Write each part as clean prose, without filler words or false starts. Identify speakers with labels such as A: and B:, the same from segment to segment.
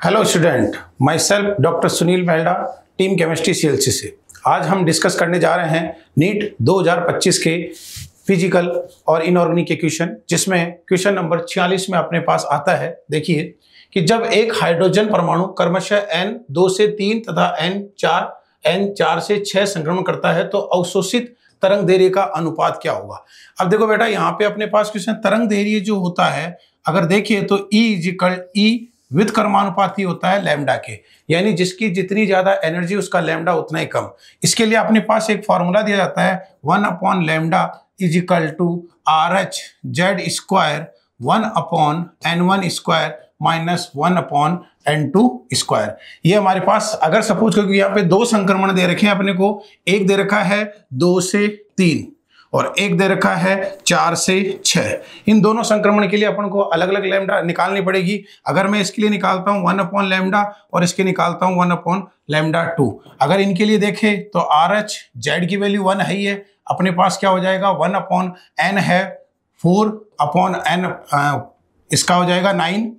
A: Hello student, my self doctor Sunil Mehra, team chemistry CLC से। आज हम डिस्कस करने जा रहे हैं नीट 2025 के फिजिकल और इनऑर्गेनिक के क्वेश्चन, जिसमें क्वेश्चन नंबर 46 में अपने पास आता है। देखिए कि जब एक हाइड्रोजन परमाणु क्रमशः N2 से 3 तथा N4 से 6 संक्रमण करता है तो अवशोषित तरंग दैर्घ्य का अनुपात क्या होगा। अब देखो बेटा, यहाँ पे अपने पास क्वेश्चन तरंग दैर्घ्य जो होता है, अगर देखिए तो E विद कर्मानुपाती होता है लैम्डा के, यानी जिसकी जितनी ज्यादा एनर्जी उसका लैम्डा उतना ही कम। इसके लिए अपने पास एक फॉर्मूला दिया जाता है 1/λ = RH Z square 1/N1 square minus 1/N2 square. ये हमारे पास अगर सपोज क्योंकि यहाँ पे दो संक्रमण दे रखे हैं अपने को, एक दे रखा है 2 से 3 और एक दे रखा है 4 से 6। इन दोनों संक्रमण के लिए अपन को अलग अलग लैम्डा निकालनी पड़ेगी। अगर मैं इसके लिए निकालता हूं 1/λ और इसके निकालता हूं 1/λ2। अगर इनके लिए देखें तो RH Z की वैल्यू 1 है ही है, अपने पास क्या हो जाएगा 1/n है 4/n, इसका हो जाएगा 9।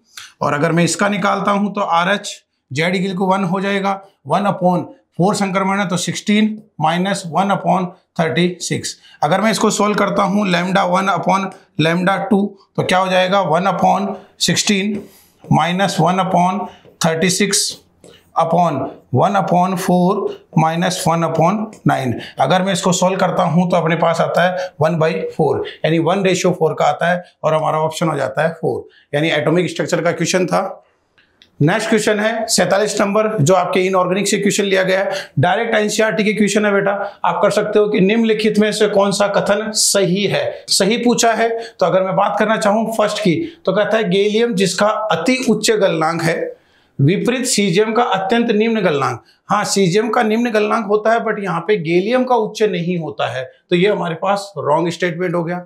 A: और अगर मैं इसका निकालता हूं तो RH Z को 1 हो जाएगा, 1/4 संक्रमण है तो 16 माइनस 1/36। अगर मैं इसको सोल्व करता हूं लैम्डा 1/λ2 तो क्या हो जाएगा 1/16 माइनस 1/36 अपॉन 1/4 माइनस 1/9। अगर मैं इसको सोल्व करता हूं तो अपने पास आता है 1/4, यानी 1:4 का आता है और हमारा ऑप्शन हो जाता है 4, यानी एटॉमिक स्ट्रक्चर का क्वेश्चन था। नेक्स्ट क्वेश्चन है 47 नंबर, जो आपके इनऑर्गेनिक से क्वेश्चन लिया गया है। डायरेक्ट एनसीईआरटी के क्वेश्चन है बेटा। आप कर सकते हो कि निम्नलिखित में से कौन सा कथन सही है। सही पूछा है तो अगर मैं बात करना चाहूं फर्स्ट की तो कहता है गैलियम जिसका अति उच्च गलनांक है विपरीत सीजियम का अत्यंत निम्न गलनांक। हाँ, सीजियम का निम्न गलनांक होता है बट यहाँ पे गैलियम का उच्च नहीं होता है, तो ये हमारे पास रॉन्ग स्टेटमेंट हो गया।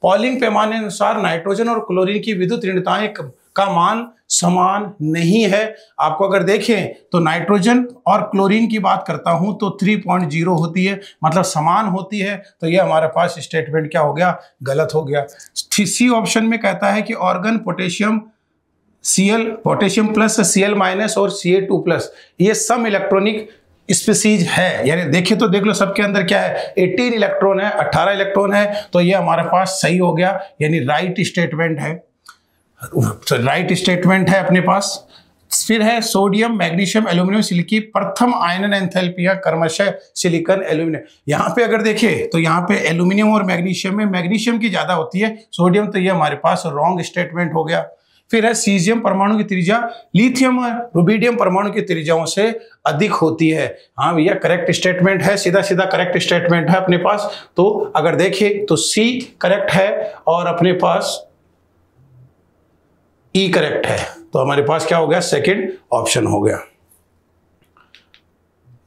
A: पॉलिंग पैमाने अनुसार नाइट्रोजन और क्लोरीन की विद्युत ऋणताएं का मान समान नहीं है। आपको अगर देखें तो नाइट्रोजन और क्लोरीन की बात करता हूं तो 3.0 होती है, मतलब समान होती है, तो ये हमारे पास स्टेटमेंट क्या हो गया, गलत हो गया। सी ऑप्शन में कहता है कि organ potassium potassium plus Cl minus और Ca2 प्लस ये सम इलेक्ट्रॉनिक स्पीसीज है, यानी देखें तो देख लो सबके अंदर क्या है 18 इलेक्ट्रॉन है, 18 इलेक्ट्रॉन है, तो ये हमारे पास सही हो गया, यानी राइट स्टेटमेंट है। राइट स्टेटमेंट है अपने पास। फिर है सोडियम मैग्नीशियम एल्यूमिनियम सिलिकी प्रथम आयनन एंथैल्पियां क्रमशः सिलिकॉन एल्यूमिनियम। यहाँ पे अगर देखें तो यहाँ पे एल्यूमिनियम और मैग्नीशियम में मैग्नीशियम की ज्यादा होती है, सोडियम, तो ये हमारे पास रॉन्ग स्टेटमेंट हो गया। फिर है सीजियम परमाणु की त्रिज्या लिथियम और रुबिडियम परमाणु की त्रिज्याओं से अधिक होती है। हाँ भैया, करेक्ट स्टेटमेंट है, सीधा सीधा करेक्ट स्टेटमेंट है अपने पास। तो अगर देखें तो सी करेक्ट है और अपने पास ई करेक्ट है, तो हमारे पास क्या हो गया, सेकंड ऑप्शन हो गया।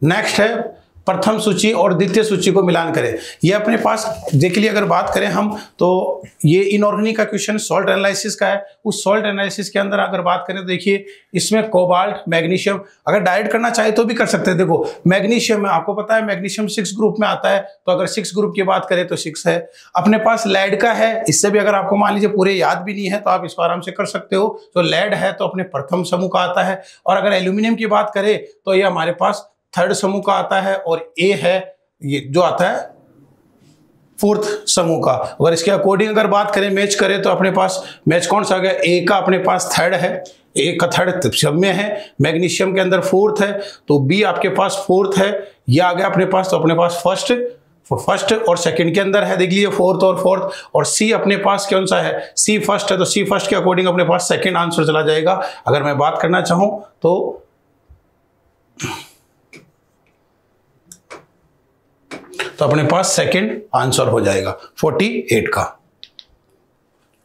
A: नेक्स्ट है प्रथम सूची और द्वितीय सूची को मिलान करें। ये अपने पास के लिए अगर बात करें हम तो ये इनऑर्गेनिक का क्वेश्चन सॉल्ट एनालिसिस का है। उस सॉल्ट एनालिसिस के अंदर अगर बात करें तो देखिए इसमें कोबाल्ट मैग्नीशियम अगर डायरेक्ट करना चाहे तो भी कर सकते हैं। देखो मैग्नीशियम में आपको पता है मैग्नीशियम 6 ग्रुप में आता है, तो अगर 6 ग्रुप की बात करें तो 6 है। अपने पास लेड का है, इससे भी अगर आपको मान लीजिए पूरे याद भी नहीं है तो आप इसको आराम से कर सकते हो। तो लेड है तो अपने प्रथम समूह का आता है, और अगर एल्यूमिनियम की बात करें तो ये हमारे पास थर्ड समूह का आता है, और ए है ये जो आता है फोर्थ समूह का। अगर इसके अकॉर्डिंग अगर बात करें मैच करें तो अपने पास मैच कौन सा आ गया, ए का अपने पास थर्ड है, ए का थर्ड सब में है, मैग्नीशियम के अंदर फोर्थ है तो बी आपके पास फोर्थ है, ये आ गया अपने पास, तो अपने पास फर्स्ट और सेकंड के अंदर है, देख लीजिए फोर्थ और सी अपने पास कौन सा है, सी फर्स्ट है, तो सी फर्स्ट के अकॉर्डिंग अपने पास सेकंड आंसर चला जाएगा। अगर मैं बात करना चाहूं तो अपने पास सेकंड आंसर हो जाएगा 48 का।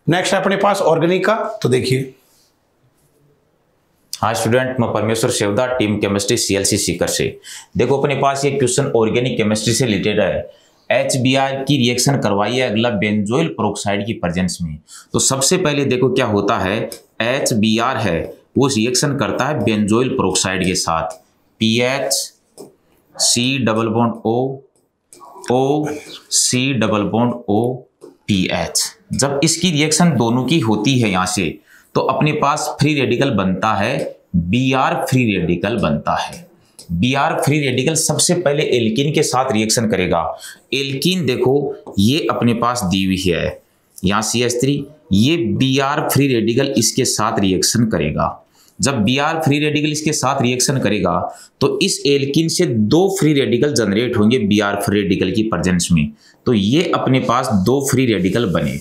A: नेक्स्ट है अपने पास ऑर्गेनिक का, तो देखिए।
B: हाँ स्टूडेंट, मैं परमेश्वर Sevda, team chemistry CLC Sikar से। देखो अपने पास ये क्वेश्चन ऑर्गेनिक केमिस्ट्री से रिलेटेड है। HBr की रिएक्शन करवाइए अगला बेंजोइल पेरोक्साइड की प्रेजेंस में। तो सबसे पहले देखो क्या होता है, HBr है वो रिएक्शन करता है बेंजोइल पेरोक्साइड के साथ, PH COOCOPH। जब इसकी रिएक्शन दोनों की होती है यहाँ से तो अपने पास फ्री रेडिकल बनता है Br फ्री रेडिकल बनता है। Br फ्री रेडिकल सबसे पहले एल्कीन के साथ रिएक्शन करेगा। एल्कीन देखो ये अपने पास दी हुई है, यहाँ CH3, ये Br फ्री रेडिकल इसके साथ रिएक्शन करेगा। जब Br फ्री रेडिकल इसके साथ रिएक्शन करेगा तो इस एल्कीन से 2 फ्री रेडिकल जनरेट होंगे Br फ्री रेडिकल की प्रेजेंस में। तो ये अपने पास 2 फ्री रेडिकल बने,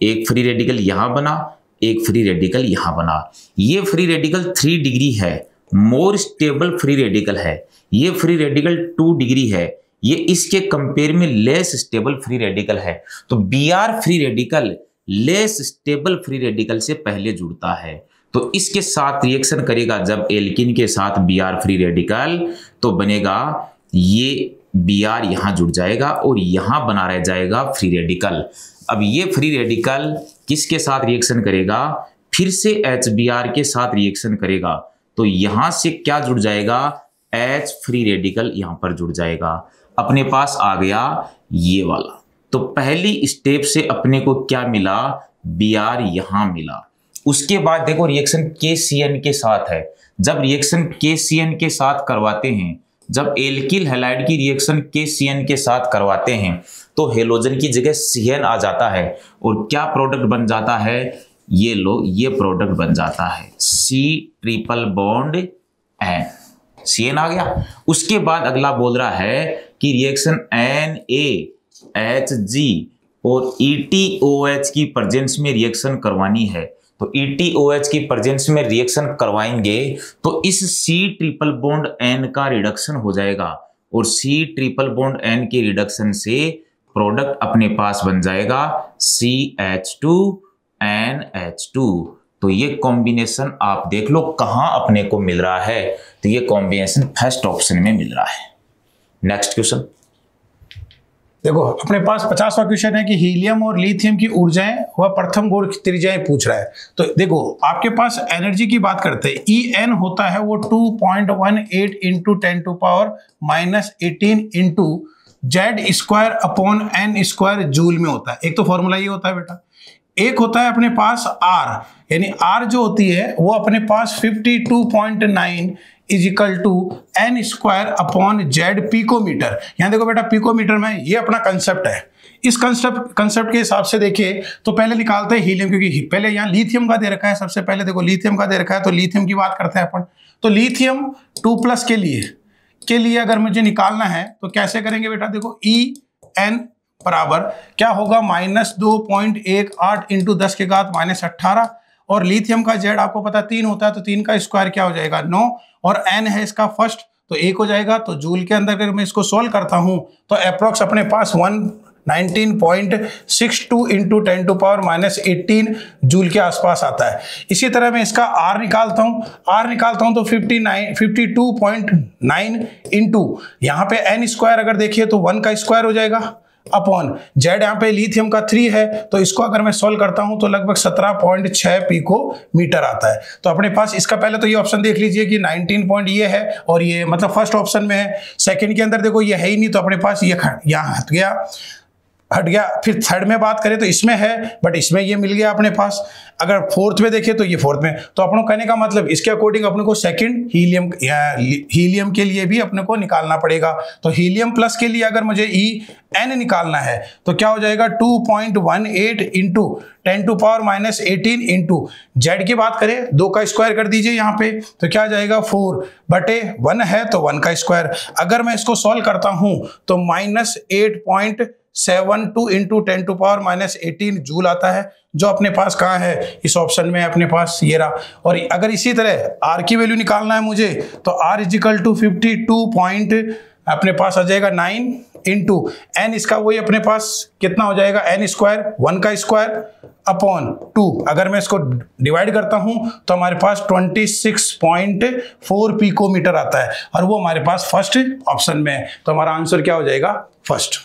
B: एक फ्री रेडिकल यहाँ बना, एक फ्री रेडिकल यहाँ बना। ये फ्री रेडिकल 3 डिग्री है, मोर स्टेबल फ्री रेडिकल है। ये फ्री रेडिकल 2 डिग्री है, ये इसके कंपेयर में लेस स्टेबल फ्री रेडिकल है। तो Br free radical less stable free radical से पहले जुड़ता है, तो इसके साथ रिएक्शन करेगा जब एल्कीन के साथ Br फ्री रेडिकल, तो बनेगा ये Br यहाँ जुड़ जाएगा और यहाँ बना रह जाएगा फ्री रेडिकल। अब ये फ्री रेडिकल किसके साथ रिएक्शन करेगा, फिर से HBr के साथ रिएक्शन करेगा, तो यहां से क्या जुड़ जाएगा, H फ्री रेडिकल यहां पर जुड़ जाएगा। अपने पास आ गया ये वाला। तो पहली स्टेप से अपने को क्या मिला, Br यहां मिला। उसके बाद देखो रिएक्शन KCN के साथ है। जब रिएक्शन KCN के साथ करवाते हैं, जब एल्किल हैलाइड की रिएक्शन KCN के साथ करवाते हैं, तो हेलोजन की जगह CN आ जाता है और क्या प्रोडक्ट बन जाता है, ये लो ये प्रोडक्ट बन जाता है C triple bond N, CN आ गया। उसके बाद अगला बोल रहा है कि रिएक्शन NaHG और ETOH की प्रेजेंस में रिएक्शन करवानी है। तो ETOH की प्रेजेंस में रिएक्शन करवाएंगे तो इस C ट्रिपल बॉन्ड N का रिडक्शन हो जाएगा और C ट्रिपल बॉन्ड N के रिडक्शन से प्रोडक्ट अपने पास बन जाएगा CH2 NH2। तो ये कॉम्बिनेशन आप देख लो कहां अपने को मिल रहा है, तो ये कॉम्बिनेशन फर्स्ट ऑप्शन में मिल रहा है। नेक्स्ट क्वेश्चन
A: देखो, अपने पास 50वां क्वेश्चन है कि हीलियम और लिथियम की ऊर्जाएं व प्रथम गुण त्रिज्याएं पूछ रहा है। तो देखो आपके पास एनर्जी की बात करते हैं, En होता है वो 2.18 into 10 to power -18 into Z square upon N square joule में होता है। एक तो फॉर्मूला ये होता है बेटा, एक होता है अपने पास R, यानी R जो होती है वो अपने पास 52.9 equal to N square upon Z picometre. यहाँ देखो बेटा पिकोमीटर में ये अपना कंसेप्ट है। इस कंसेप्ट के हिसाब से देखिए तो पहले निकालते हैं हीलियम, क्योंकि पहले यहाँ लिथियम का दे रखा है। सबसे पहले देखो लिथियम का दे रखा है तो लिथियम की बात करते हैं अपन। तो लिथियम 2+ के लिए अगर मुझे निकालना है तो कैसे करेंगे बेटा, देखो En बराबर क्या होगा, -2.18 इंटू 10 के घात -18 और लिथियम का Z आपको पता 3 होता है तो 3 का स्क्वायर क्या हो जाएगा 9 और N है इसका फर्स्ट तो 1 हो जाएगा। तो जूल के अंदर अगर मैं इसको सोल्व करता हूं तो अप्रोक्स अपने पास 119.62 इंटू 10 टू पावर -18 जूल के आसपास आता है। इसी तरह मैं इसका R निकालता हूं तो 52.9 इंटू यहाँ पे N स्क्वायर अगर देखिए तो 1 का स्क्वायर हो जाएगा अपॉन Z यहाँ पे लिथियम का 3 है तो इसको अगर मैं सॉल्व करता हूं तो लगभग 17.6 पिकोमीटर आता है। तो अपने पास इसका पहले तो ये ऑप्शन देख लीजिए कि 19 पॉइंट ये है और ये मतलब फर्स्ट ऑप्शन में है। सेकंड के अंदर देखो ये है ही नहीं तो अपने पास ये यहाँ हट गया। फिर थर्ड में बात करें तो इसमें है बट इसमें ये मिल गया अपने पास। अगर फोर्थ में देखें तो ये फोर्थ में, तो अपनों कहने का मतलब इसके अकॉर्डिंग अपने को सेकंड हीलियम के लिए भी अपने को निकालना पड़ेगा। तो हीलियम प्लस के लिए अगर मुझे En निकालना है तो क्या हो जाएगा 2.18 into 10 to power -18 into Z की बात करें 2 का स्क्वायर कर दीजिए यहाँ पे तो क्या आ जाएगा 4/1 है तो 1 का स्क्वायर। अगर मैं इसको सॉल्व करता हूं तो -8.72 इंटू 10 टू पावर -18 जूल आता है जो अपने पास कहाँ है, इस ऑप्शन में अपने पास ये रहा। और अगर इसी तरह R की वैल्यू निकालना है मुझे तो R इजिकल टू 52 अपने पास आ जाएगा 9 इंटू N इसका वही अपने पास कितना हो जाएगा N स्क्वायर 1 का स्क्वायर अपॉन 2। अगर मैं इसको डिवाइड करता हूं तो हमारे पास 26.4 पिकोमीटर आता है और वो हमारे पास फर्स्ट ऑप्शन में है। तो हमारा आंसर क्या हो जाएगा फर्स्ट।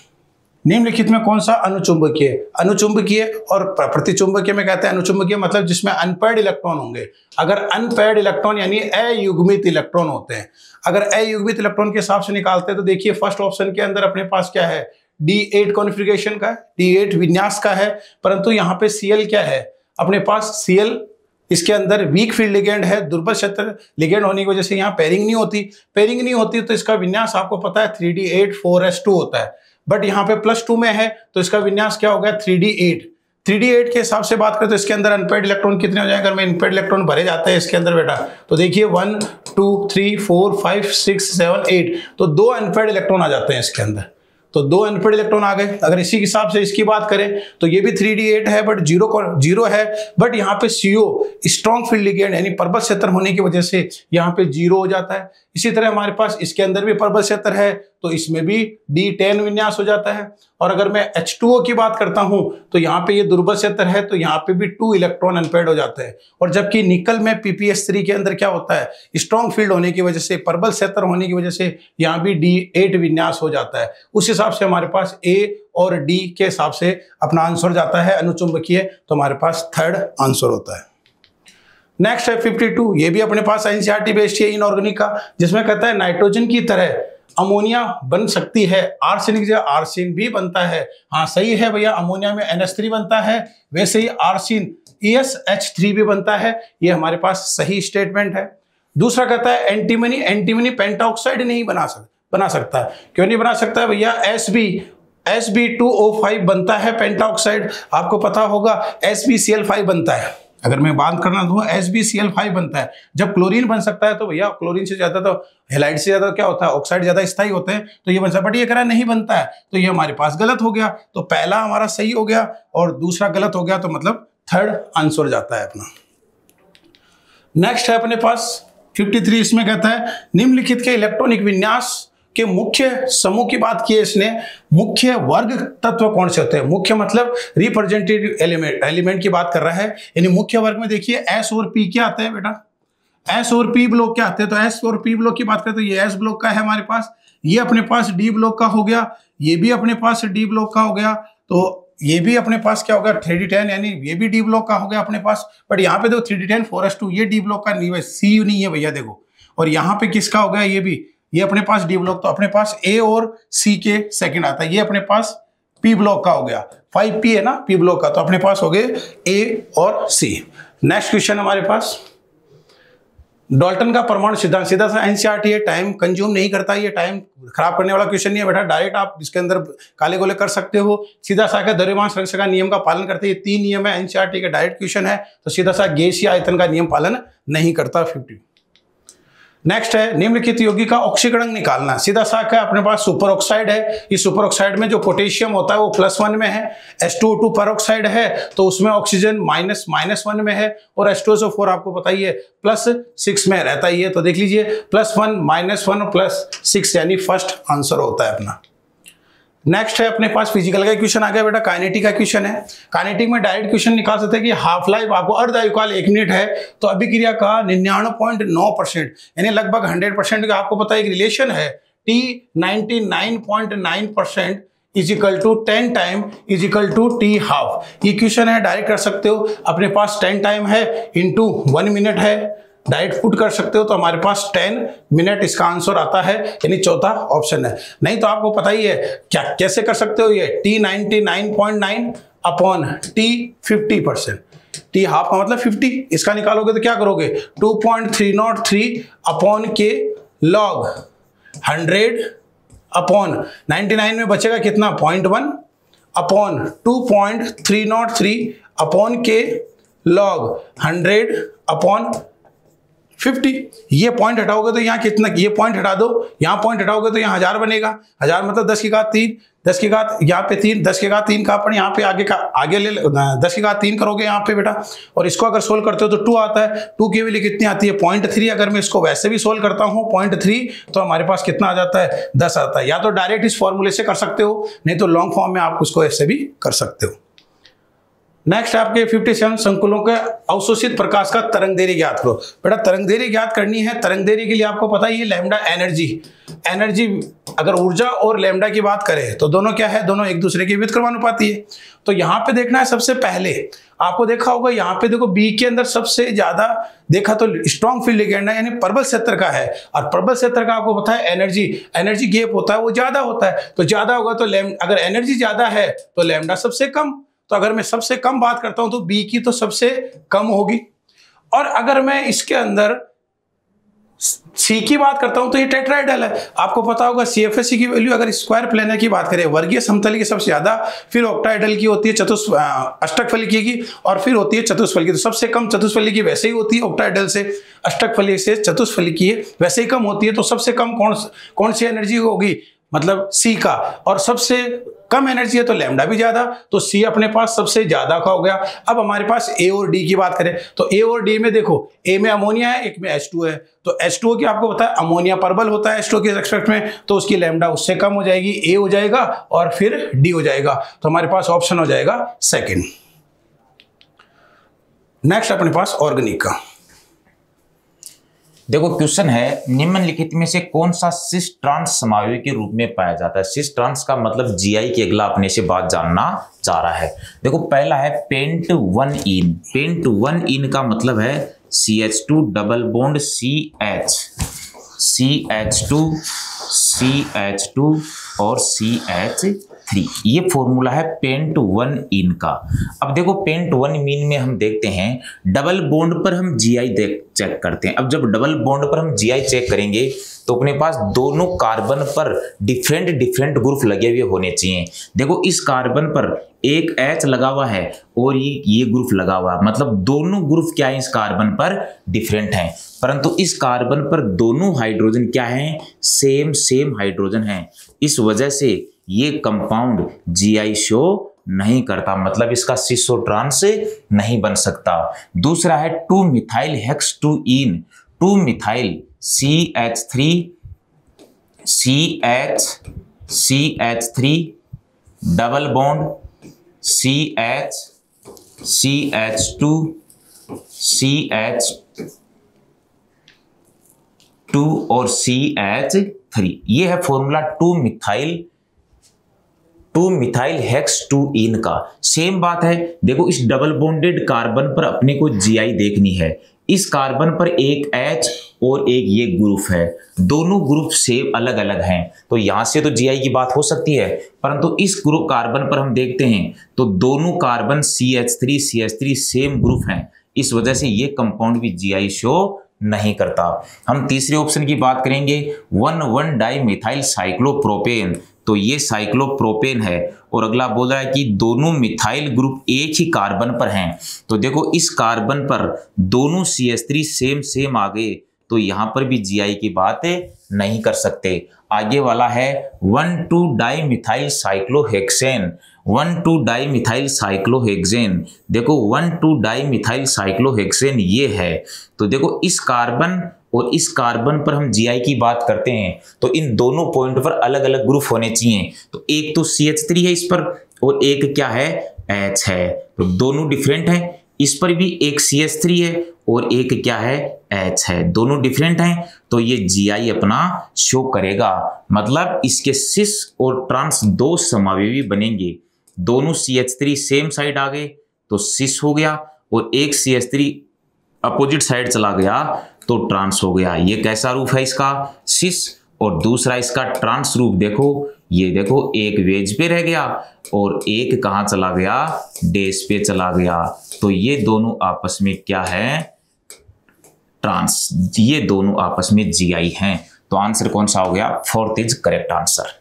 A: निम्नलिखित में कौन सा अनुचुंबकीय और प्रतिचुंबकीय में कहते हैं अनुचुंबकीय मतलब जिसमें अनपेयर्ड इलेक्ट्रॉन होंगे। अगर अनपेयर्ड इलेक्ट्रॉन यानी अयुग्मित इलेक्ट्रॉन होते हैं, अगर अयुग्मित इलेक्ट्रॉन के हिसाब से निकालते हैं तो देखिए फर्स्ट ऑप्शन के अंदर अपने पास क्या है D8 कॉन्फ़िगरेशन का, D8 विन्यास का है, परंतु यहाँ पे Cl क्या है अपने पास Cl इसके अंदर वीक फील्ड लिगेंड है, दुर्बल क्षेत्र लिगेंड होने की वजह से यहाँ पेयरिंग नहीं होती तो इसका विन्यास आपको पता है 3d8 4s2 होता है। बट यहाँ पे +2 में है तो इसका विन्यास क्या हो गया 3d8। 3d8 के हिसाब से बात करें तो इसके अंदर अनपेड इलेक्ट्रॉन कितने हो जाएंगे? अगर मैं अनपेड इलेक्ट्रॉन भरे जाते हैं इसके अंदर बेटा, तो देखिए 1 2 3 4 5 6 7 8, तो 2 अनपेड इलेक्ट्रॉन आ जाते हैं इसके अंदर। तो 2 अनपेड इलेक्ट्रॉन आ गए। अगर इसी हिसाब से इसकी बात करें तो ये भी 3d8 है बट जीरो है, बट यहाँ पे CO स्ट्रॉन्ग फील्ड लिगेंड यानी प्रबल क्षेत्र होने की वजह से यहाँ पे 0 हो जाता है। इसी तरह हमारे पास इसके अंदर भी प्रबल क्षेत्र है तो इसमें भी D10 विन्यास हो जाता है। और अगर मैं H2O की बात करता हूं तो यहाँ पे ये दुर्बल क्षेत्र है तो यहाँ पे भी 2 इलेक्ट्रॉन अनपेड हो जाते हैं। और जबकि निकल में PPS3 के अंदर क्या होता है, स्ट्रॉन्ग फील्ड होने की वजह से, प्रबल क्षेत्र होने की वजह से यहाँ भी D8 विन्यास हो जाता है। उस हिसाब से हमारे पास A और D के हिसाब से अपना आंसर जाता है अनुचुंबकीय, तो हमारे पास 3rd आंसर होता है। नेक्स्ट है 52, ये भी अपने पास एनसीईआरटी बेस्ड है इनऑर्गेनिक का, जिसमें कहता है नाइट्रोजन की तरह अमोनिया बन सकती है, आर्सेनिक की जगह आर्सेन भी बनता है। हाँ सही है भैया, अमोनिया में NH3 बनता है, वैसे ही आर्सेन ESH3 भी बनता है। ये हमारे पास सही स्टेटमेंट है। दूसरा कहता है एंटीमनी पेंटाऑक्साइड नहीं बना सकता। क्यों नहीं बना सकता भैया? Sb2O5 बनता है पेंटाऑक्साइड, आपको पता होगा SbCl5 बनता है। अगर मैं बात करना दूं SbCl5 बनता है। जब क्लोरीन बन सकता है तो भैया क्लोरीन से ज्यादा तो हैलाइड से ज्यादा क्या होता है, ऑक्साइड ज्यादा स्थायी होते हैं, तो ये बन सकता है। बट ये करा नहीं बनता है तो ये हमारे पास गलत हो गया। तो पहला हमारा सही हो गया और दूसरा गलत हो गया, तो मतलब 3rd आंसर जाता है अपना। नेक्स्ट है अपने पास 53, इसमें कहता है निम्नलिखित के इलेक्ट्रॉनिक विन्यास के मुख्य समूह की बात की है इसने। मुख्य वर्ग तत्व कौन से होते हैं? मुख्य मतलब रिप्रेजेंटेटिव एलिमेंट की बात कर रहा है। यानी मुख्य वर्ग में देखिए S और P क्या आते हैं बेटा? S और P ब्लॉक क्या आते हैं? तो S और P ब्लॉक की बात करें तो ये S ब्लॉक का है हमारे पास, ये अपने पास D ब्लॉक का हो गया, ये भी अपने पास D ब्लॉक का हो गया, तो ये भी अपने पास क्या होगा 3d10, यानी ये भी D ब्लॉक का हो गया अपने पास। बट यहाँ पे देखो 3d10 4s2, ये D ब्लॉक का नहीं है, C नहीं है भैया देखो। और यहाँ पे किसका हो गया? ये अपने पास D ब्लॉक, तो अपने पास A और C के सेकंड आता है। ये अपने पास P ब्लॉक का हो गया, 5P है ना P ब्लॉक का, तो अपने पास हो गए A और C। नेक्स्ट क्वेश्चन हमारे पास डाल्टन का परमाणु सिद्धांत, सीधा सा एनसीईआरटी है, टाइम कंज्यूम नहीं करता, ये टाइम खराब करने वाला क्वेश्चन नहीं है बेटा। डायरेक्ट आप इसके अंदर काले गोले कर सकते हो। सीधा सा का द्रव्यमान संरक्षण का नियम का पालन करते हैं, ये 3 नियम है एनसीईआरटी का, डायरेक्ट क्वेश्चन है। तो सीधा सा गैसीय आयतन का नियम पालन नहीं करता। 50 नेक्स्ट है निम्नलिखित यौगिक का ऑक्सीकरण निकालना। सीधा सा का अपने पास सुपर ऑक्साइड है, इस सुपर ऑक्साइड में जो पोटेशियम होता है वो +1 में है, H2O2 पेरोक्साइड है तो उसमें ऑक्सीजन -1 में है, और H2SO4 आपको पता ही है +6 में रहता ही है। तो देख लीजिए +1 -1 और +6 यानी फर्स्ट आंसर होता है अपना। नेक्स्ट है अपने पास फिजिकल का क्वेश्चन आ गया बेटा, काइनेटिक का क्वेश्चन है। काइनेटिक में डायरेक्ट क्वेश्चन निकाल सकते हैं कि हाफ लाइफ आपको अर्धआयुकाल 1 मिनट है, तो अभिक्रिया का 99.9% यानी लगभग 100% का आपको पता है एक रिलेशन है, T 99.9% = 10 टाइम = T हाफ। ये क्वेश्चन है, डायरेक्ट कर सकते हो। अपने पास 10 टाइम है इंटू 1 मिनट है, डायरेक्ट पुट कर सकते हो, तो हमारे पास 10 मिनट इसका आंसर आता है, यानी चौथा ऑप्शन है। नहीं तो आपको पता ही है क्या कैसे कर सकते हो, ये T 99.9 upon T 50%, T half का मतलब 50, इसका निकालोगे तो क्या करोगे 2.303 अपॉन के लॉग 100 अपॉन 99 में बचेगा कितना 0.1 अपॉन 2.303 अपॉन के लॉग 100 अपॉन 50। ये पॉइंट हटाओगे तो यहाँ कितना, ये पॉइंट हटा दो, यहाँ पॉइंट हटाओगे तो यहाँ 1000 बनेगा। 1000 मतलब 10 की घात 3, 10 की घात यहाँ पे 3, 10 की घात 3 का अपन यहाँ पे आगे ले 10 की घात 3 करोगे यहाँ पे बेटा, और इसको अगर सोल्व करते हो तो 2 आता है। 2 की वैल्यू कितनी आती है 0.3। अगर मैं इसको वैसे भी सोल्व करता हूँ 0.3 तो हमारे पास कितना आ जाता है 10 आता है। या तो डायरेक्ट इस फॉर्मूले से कर सकते हो, नहीं तो लॉन्ग फॉर्म में आप उसको ऐसे भी कर सकते हो। नेक्स्ट आपके 57 संकुलों के अवशोषित प्रकाश का तरंगदैर्घ्य ज्ञात करो। बेटा तरंगदैर्घ्य ज्ञात करनी है, तरंगदैर्घ्य के लिए आपको पता ही है लैम्डा एनर्जी अगर ऊर्जा और लैम्डा की बात करें तो दोनों क्या है, दोनों एक दूसरे के व्युत्क्रमानुपाती है। तो यहाँ पे देखना है सबसे पहले, आपको देखा होगा यहाँ पे देखो बी के अंदर सबसे ज्यादा देखा तो स्ट्रॉन्ग फील्ड लिगेंड है, यानी प्रबल क्षेत्र का है, और प्रबल क्षेत्र का आपको पता है एनर्जी गैप होता है वो ज्यादा होता है। तो ज्यादा होगा तो अगर एनर्जी ज्यादा है तो लैम्डा सबसे कम, तो अगर मैं सबसे कम बात करता हूं तो बी की तो सबसे कम होगी। और अगर मैं इसके अंदर सी की बात करता हूं तो ये टेट्राहेड्रल है। आपको पता होगा CFSE की वैल्यू अगर स्क्वायर प्लेनर की बात करें, वर्गीय समतल की सबसे ज्यादा, फिर ऑक्टाहेड्रल की होती है अष्टकफलिकी की, और फिर होती है चतुष्फलकी। तो सबसे कम चतुष्फलकी की वैसे ही होती है ऑक्टाहेड्रल से, अष्टकफलिकी से चतुष्फलकी वैसे ही कम होती है। तो सबसे कम कौन सी एनर्जी होगी, मतलब सी का, और सबसे कम एनर्जी है तो लैम्डा भी ज्यादा, तो सी अपने पास सबसे ज्यादा का हो गया। अब हमारे पास ए और डी की बात करें तो ए और डी में देखो, ए में अमोनिया है, एक में H2 है, तो H2O की आपको पता है अमोनिया परबल होता है H2O के रेस्पेक्ट में, तो उसकी लैम्डा उससे कम हो जाएगी, ए हो जाएगा और फिर डी हो जाएगा। तो हमारे पास ऑप्शन हो जाएगा सेकेंड। नेक्स्ट अपने पास ऑर्गेनिक का।
B: देखो क्वेश्चन है, निम्नलिखित में से कौन सा सिस ट्रांस समावयवी के रूप में पाया जाता है। सिस ट्रांस का मतलब जीआई के अगला अपने से बात जानना चाह रहा है। देखो पहला है पेंट 1 इन। पेंट 1 इन का मतलब है CH2 double bond CH, CH2 CH2 और CH3। ये फॉर्मूला है पेंट 1 इन का। अब देखो पेंट 1 इन में हम देखते हैं डबल बॉन्ड पर हम जीआई चेक करते हैं। अब जब डबल बॉन्ड पर हम जीआई चेक करेंगे तो अपने पास दोनों कार्बन पर डिफरेंट ग्रुप लगे हुए होने चाहिए। देखो इस कार्बन पर एक H लगा हुआ है और ये ग्रुप लगा हुआ है, मतलब दोनों ग्रुप क्या है इस कार्बन पर डिफरेंट हैं, परंतु इस कार्बन पर दोनों हाइड्रोजन क्या हैं, सेम हाइड्रोजन हैं। इस वजह से ये कंपाउंड जीआई शो नहीं करता, मतलब इसका सिसो ट्रांस नहीं बन सकता। दूसरा है 2 मिथाइल हेक्स 2 इन। 2 methyl CH3 double bond CH2 और CH3। ये है फॉर्मूला 2 मिथाइल हेक्स 2 इन का। सेम बात है, देखो इस डबल बॉन्डेड कार्बन पर अपने को जीआई देखनी है। इस कार्बन पर एक H और एक ये ग्रुप है, दोनों ग्रुप सेम अलग अलग हैं, तो यहां से तो जीआई की बात हो सकती है, परंतु इस ग्रुप कार्बन पर हम देखते हैं तो दोनों कार्बन CH3 सेम ग्रुप हैं, इस वजह से ये कंपाउंड भी जीआई शो नहीं करता। हम तीसरे ऑप्शन की बात करेंगे 1,1 डाइमिथाइल साइक्लोप्रोपेन। तो ये साइक्लोप्रोपेन है और अगला बोल रहा है कि दोनों मिथाइल ग्रुप एक ही कार्बन पर हैं। तो देखो इस कार्बन पर दोनों CH3 सेम आ गए, तो यहां पर भी जीआई की बात नहीं कर सकते। आगे वाला है 1,2 डाइमिथाइल साइक्लोहेक्सेन। 1,2 डाइमिथाइल साइक्लोहेक्सेन, देखो 1,2 डाइमिथाइल साइक्लोहेक्सेन ये है। तो देखो इस कार्बन और इस कार्बन पर हम जीआई की बात करते हैं तो इन दोनों पॉइंट पर अलग अलग ग्रुप होने चाहिए। तो एक तो CH3 है इस पर और एक क्या है, H है, तो दोनों डिफरेंट हैं। इस पर भी एक CH3 है और एक क्या है, H है, दोनों डिफरेंट हैं, तो ये जीआई अपना शो करेगा। मतलब इसके सिस और ट्रांस दो समावयवी बनेंगे। दोनों CH3 सेम साइड आ गए तो सिस हो गया और एक CH3 अपोजिट साइड चला गया तो ट्रांस हो गया। ये कैसा रूप है इसका, सिस, और दूसरा इसका ट्रांस रूप देखो, ये देखो एक वेज पे रह गया और एक कहां चला गया, डेस पे चला गया। तो ये दोनों आपस में क्या है, ट्रांस, ये दोनों आपस में जीआई हैं। तो आंसर कौन सा हो गया, 4th is correct answer.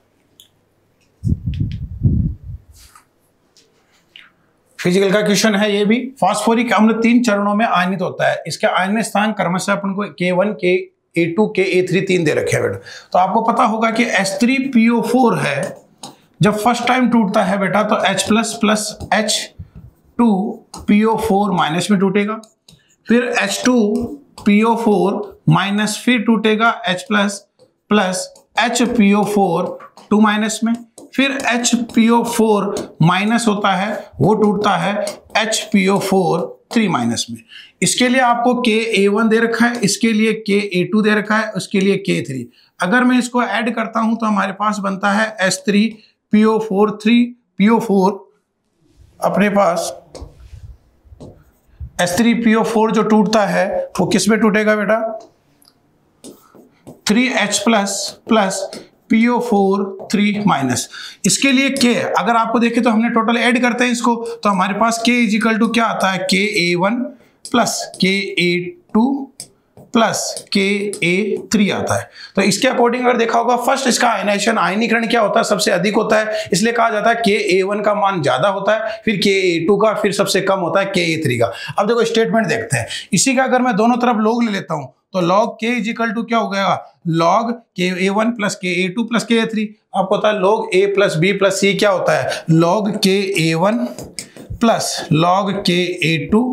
A: Physical का क्वेश्चन है ये भी। फास्फोरिक अम्ल 3 चरणों में आयनित होता है, इसके आयन स्थान क्रमशः अपन को K1 Ka2 Ka3 3 दे रखे हैं बेटा। तो आपको पता होगा कि H3PO4 है, जब फर्स्ट टाइम टूटता है बेटा तो H प्लस H2PO4 माइनस में टूटेगा, फिर H2PO4 माइनस फिर टूटेगा H प्लस HPO4 2 माइनस में, फिर HPO4 माइनस होता है वो टूटता है HPO4 3 माइनस में। इसके लिए आपको Ka1 दे रखा है, इसके लिए Ka2 दे रखा है, उसके लिए K3। अगर मैं इसको ऐड करता हूं तो हमारे पास बनता है H3PO4 3PO4। अपने पास H3PO4 जो टूटता है वो किस में टूटेगा बेटा, 3H प्लस PO4 3 माइनस। इसके लिए K अगर आपको देखें तो हमने टोटल ऐड करते हैं इसको, तो हमारे पास K इजिकल टू क्या आता है, Ka1 plus Ka2 plus Ka3 आता है। तो इसके अकॉर्डिंग अगर देखा होगा, फर्स्ट इसका आयनाइजेशन आयनीकरण क्या होता है, सबसे अधिक होता है, इसलिए कहा जाता है Ka1 का मान ज्यादा होता है, फिर Ka2 का, फिर सबसे कम होता है Ka3 का। अब देखो स्टेटमेंट देखते हैं, इसी का अगर मैं दोनों तरफ लॉग ले लेता हूं तो log K इजिकल टू क्या हो गया, log Ka1 plus Ka2 plus Ka3। आपको पता है log A plus B plus C क्या होता है, log Ka1 plus log Ka2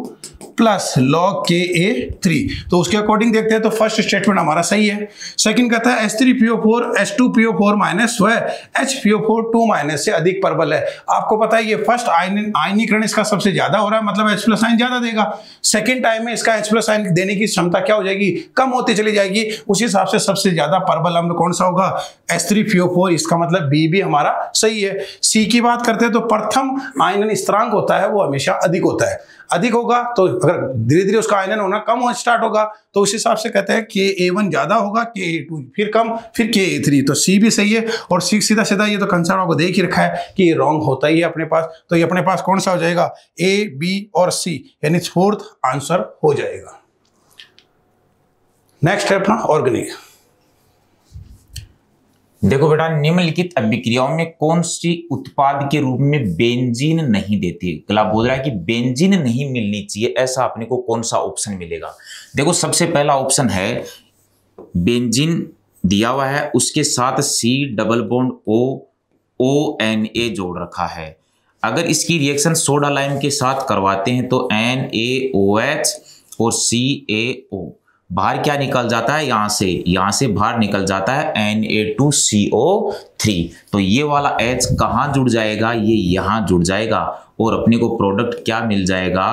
A: plus log Ka3। तो उसके अकॉर्डिंग देखते हैं तो फर्स्ट स्टेटमेंट हमारा सही है। सेकंड कहता है H3PO4 H2PO4 माइनस वह HPO4 2 माइनस से अधिक प्रबल है। आपको पता है ये फर्स्ट आयनीकरण इसका सबसे ज्यादा हो रहा है, मतलब H प्लस आयन ज्यादा देगा। सेकंड टाइम में इसका H प्लस आयन देने की क्षमता क्या हो जाएगी, कम होती चली जाएगी। उस हिसाब से सबसे ज्यादा प्रबल अम्ल कौन सा होगा, H3PO4। इसका मतलब बी भी हमारा सही है। सी की बात करते हैं तो प्रथम आयनन स्थिरांक होता है वो हमेशा अधिक होता है। अधिक होगा तो अगर धीरे धीरे उसका आयनन होना कम हो स्टार्ट होगा तो उस हिसाब से कहते हैं Ka1 ज्यादा होगा, Ka2 फिर कम, फिर Ka3। तो सी भी सही है। और सी सीधा सीधा ये तो कंसेप्ट आपको देख ही रखा है कि ये रॉन्ग होता ही है अपने पास। तो ये अपने पास कौन सा हो जाएगा, A, B और C, यानी फोर्थ आंसर हो जाएगा। नेक्स्ट है अपना ऑर्गेनिक।
B: देखो बेटा, निम्नलिखित अभिक्रियाओं में कौन सी उत्पाद के रूप में बेंजीन नहीं देती। गला बोल रहा है कि बेंजीन नहीं मिलनी चाहिए, ऐसा अपने को कौन सा ऑप्शन मिलेगा। देखो सबसे पहला ऑप्शन है बेंजीन दिया हुआ है, उसके साथ C डबल बॉन्ड ONA जोड़ रखा है। अगर इसकी रिएक्शन सोडा लाइम के साथ करवाते हैं तो NaOH और CaO बाहर क्या निकल जाता है, यहां से बाहर निकल जाता है Na2CO3। तो ये वाला H कहाँ जुड़ जाएगा, ये यहां जुड़ जाएगा और अपने को प्रोडक्ट क्या मिल जाएगा,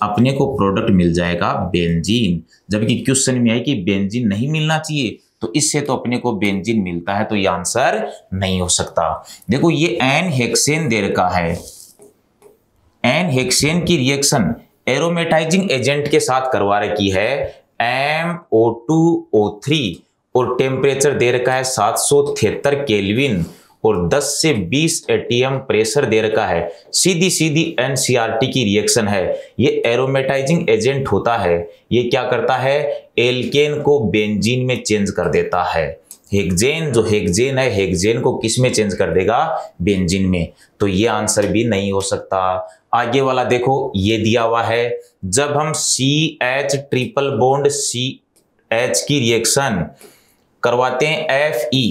B: अपने को प्रोडक्ट मिल जाएगा बेंजीन। जबकि क्वेश्चन में है कि बेंजीन नहीं मिलना चाहिए, तो इससे तो अपने को बेंजीन मिलता है, तो ये आंसर नहीं हो सकता। देखो ये एन हेक्सेन दे रखा है, एन हेक्सेन की रिएक्शन एरोमेटाइजिंग एजेंट के साथ करवा रखी है MO2O3 और टेम्परेचर दे रखा है 773 केल्विन और 10 से 20 एटीएम प्रेशर दे रखा है। सीधी NCRT की रिएक्शन है। ये एरोमेटाइजिंग एजेंट होता है, ये क्या करता है, एल्केन को बेंजीन में चेंज कर देता है। हेक्सेन जो हेक्सेन है, हेक्सेन को किस में चेंज कर देगा, बेंजीन में। तो ये आंसर भी नहीं हो सकता। आगे वाला देखो, ये दिया हुआ है जब हम CH ट्रिपल बॉन्ड CH की रिएक्शन करवाते हैं Fe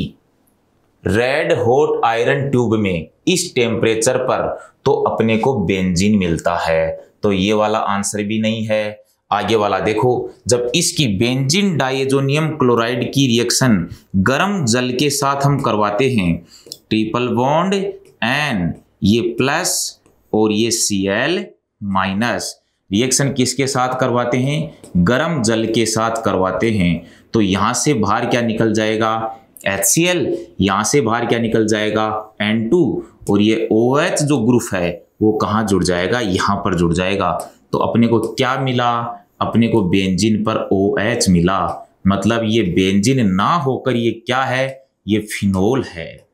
B: red hot iron tube में इस टेम्परेचर पर, तो अपने को बेंजीन मिलता है। तो ये वाला आंसर भी नहीं है। आगे वाला देखो, जब इसकी बेंजीन डाइएजोनियम क्लोराइड की रिएक्शन गर्म जल के साथ हम करवाते हैं, ट्रिपल बॉन्ड N ये प्लस और ये Cl माइनस, रिएक्शन किसके साथ करवाते हैं, गर्म जल के साथ करवाते हैं। तो यहां से बाहर क्या निकल जाएगा, HCl, यहां से बाहर क्या निकल जाएगा, N2, और ये OH जो ग्रुप है वो कहां जुड़ जाएगा, यहां पर जुड़ जाएगा। तो अपने को क्या मिला, अपने को बेंजीन पर OH मिला। मतलब ये बेंजीन ना होकर ये क्या है, ये फिनोल है।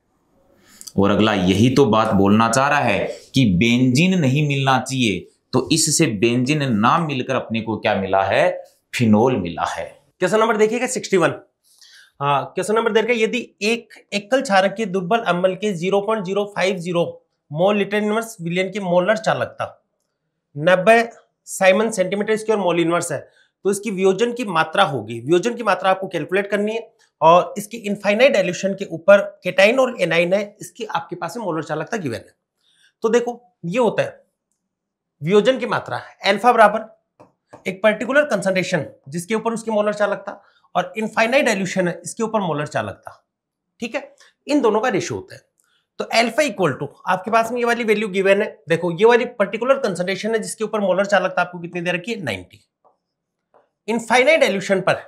B: और अगला यही तो बात बोलना चाह रहा है कि बेंजीन नहीं मिलना चाहिए, तो इससे बेंजीन ना मिलकर अपने को क्या मिला है, फिनोल मिला है।
C: क्वेश्चन नंबर देखिएगा 61। क्वेश्चन नंबर देखिए, यदि एक एकल क्षारक के दुर्बल अम्ल के 0.050 मोल लीटर इनवर्स विलियन की मोलर चालकता 90 Simon centimetre square mole inverse है, तो इसकी वियोजन की मात्रा होगी। वियोजन की मात्रा आपको कैलकुलेट करनी है और इसकी इनफाइनाइट डाइल्यूशन के ऊपर केटाइन और एनाइन है, इसकी आपके पास में मोलर चालकता गिवन है। तो देखो ये होता है वियोजन की मात्रा, अल्फा बराबर एक पर्टिकुलर कंसंट्रेशन जिसके ऊपर उसकी मोलर चालकता, और इनफाइनाइट डाइल्यूशन है इसके ऊपर मोलर चालकता। ठीक है, इन दोनों का रेशियो होता है। तो अल्फा इक्वल टू आपके पास में ये वाली वैल्यू गिवन है। देखो ये वाली पर्टिकुलर कंसंट्रेशन है जिसके ऊपर मोलर चालकता आपको कितनी दे रखी है, 90। इनफाइनाइट डाइल्यूशन पर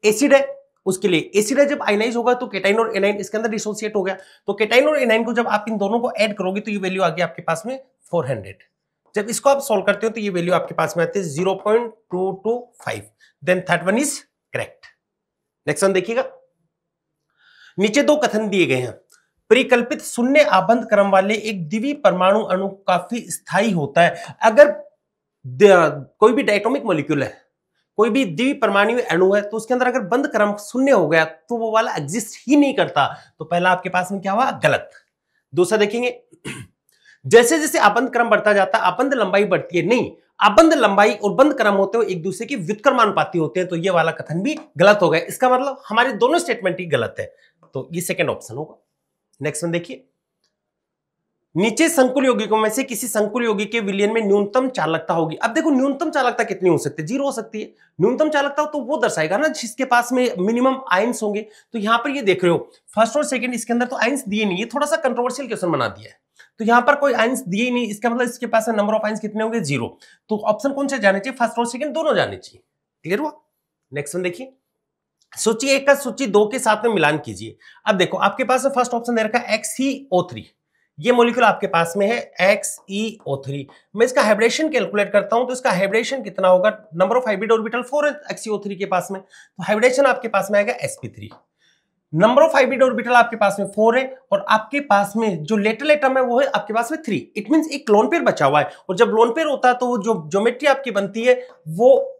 C: एसिड है, उसके लिए एसिड है, जब आयनाइज होगा तो केटाइन और एनाइन इसके अंदर डिसोसिएट हो गया। तो केटाइन और एनाइन को जब आप इन दोनों को ऐड करोगे तो ये वैल्यू आ गई आपके पास में 400। जब इसको आप सॉल्व करते हो तो ये वैल्यू आपके पास में आती है 0.225। Then that one is correct. Next one देखिएगा, नीचे दो कथन दिए गए हैं। परिकल्पित शून्य आबंध क्रम वाले एक द्विवीय परमाणु अणु काफी स्थायी होता है। अगर कोई भी डायटोमिक मॉलिक्यूल है, कोई भी द्विपरमाणु अणु है, तो उसके अंदर अगर बंद क्रम शून्य हो गया तो वो वाला एग्जिस्ट ही नहीं करता। तो पहला आपके पास में क्या हुआ, गलत। दूसरा देखेंगे, जैसे जैसे आबंध क्रम बढ़ता जाता है आबंध लंबाई बढ़ती है, नहीं, आबंध लंबाई और बंद क्रम होते हुए एक दूसरे की व्युत्क्रमानुपाती होते हैं। तो ये वाला कथन भी गलत हो गया। इसका मतलब हमारे दोनों स्टेटमेंट ही गलत है, तो ये सेकंड ऑप्शन होगा। नेक्स्ट वन देखिए, नीचे संकुल यौगिकों में से किसी संकुल यौगिक के विलयन में न्यूनतम चालकता होगी। अब देखो न्यूनतम चालकता कितनी हो सकती है, 0 हो सकती है। न्यूनतम चालकता तो वो दर्शाएगा ना जिसके पास में मिनिमम आयंस होंगे। तो यहां पर ये देख रहे हो फर्स्ट और सेकंड, इसके अंदर तो आयंस दिए नहीं, ये थोड़ा सा कंट्रोवर्शियल क्वेश्चन बना दिया है। तो यहां पर कोई आयंस दिए ही नहीं, इसका मतलब इसके पास नंबर ऑफ आयंस कितने होंगे, 0। तो ऑप्शन कौन से जाने चाहिए, फर्स्ट और सेकंड दोनों जाने चाहिए। क्लियर हुआ। नेक्स्ट वन देखिए, सूची 1 का सूची 2 के साथ में मिलान कीजिए। अब देखो आपके पास फर्स्ट ऑप्शन दे रखा है XeO3, ये मॉलिक्यूल आपके पास में है XeO3। मैं इसका हाइब्रिडेशन कैलकुलेट करता हूं तो इसका हाइब्रिडेशन कितना होगा, नंबर ऑफ हाइब्रिड ऑर्बिटल 4 है XeO3 के पास में, तो हाइब्रिडेशन आपके पास में आएगा sp3। Number of hybrid orbital आपके पास में 4 है और आपके पास में जो लेटरल एटम है वो है आपके पास में 3। इट मींस एक लोन पेयर बचा हुआ है, और जब लोन पेयर होता है तो वो जो ज्योमेट्री आपकी बनती है वो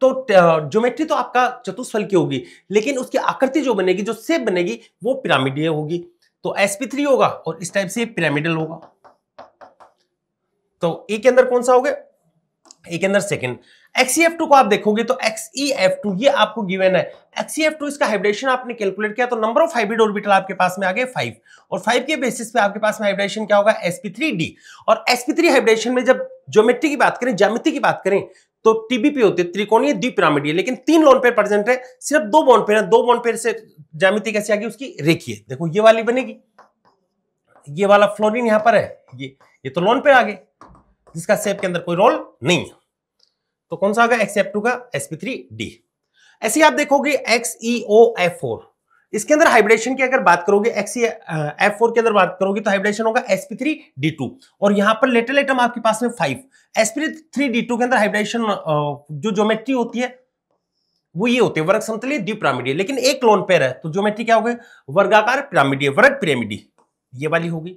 C: तो ज्योमेट्री तो आपका चतुष्फल की होगी, लेकिन उसकी आकृति जो बनेगी, जो शेप बनेगी वो पिरामिडीय होगी। तो sp3 होगा और इस टाइप से पिरामिडल होगा। तो ए के अंदर कौन सा होगा, ए के अंदर सेकंड। XeF2 को आप देखोगे तो XeF2 ये आपको गिवन है। XeF2 इसका हाइब्रिडेशन आपने कैलकुलेट किया तो नंबर ऑफ हाइब्रिड ऑर्बिटल आपके पास में आ गए 5, और 5 के बेसिस पे आपके पास में हाइब्रिडेशन क्या होगा, sp3d। और sp3 हाइब्रिडेशन में जब ज्योमेट्री की बात करें, ज्यामिति की बात करें, तो TBP होते हैं, त्रिकोणीय द्विपिरामिडीय, लेकिन 3 लोन पेयर प्रेजेंट है, सिर्फ 2 बॉन्ड पेयर है। 2 बॉन्ड पेयर से ज्यामिति कैसे आ गई उसकी, रेखीय। देखो ये वाली बनेगी, ये वाला फ्लोरीन यहां पर है, ये तो लोन पेयर आ गए जिसका शेप के अंदर कोई रोल नहीं है। तो कौन सा आ गया, XeF2 का sp3d। ऐसे ही आप देखोगे XeOF4, इसके अंदर हाइब्रिडेशन की अगर बात करोगे, XeF4 के अंदर बात करोगे तो हाइब्रिडेशन होगा sp3d2, और यहां पर लेटरल एटम आपके पास में 5। sp3d2 के अंदर हाइब्रिडेशन जो ज्योमेट्री होती है वो ये होती है वर्ग समतलीय द्विपिरामिडीय, लेकिन एक लोन पेयर है तो ज्योमेट्री क्या होगी, वर्गाकार पिरामिडीय, वर्ग पिरामिडी, ये वाली होगी।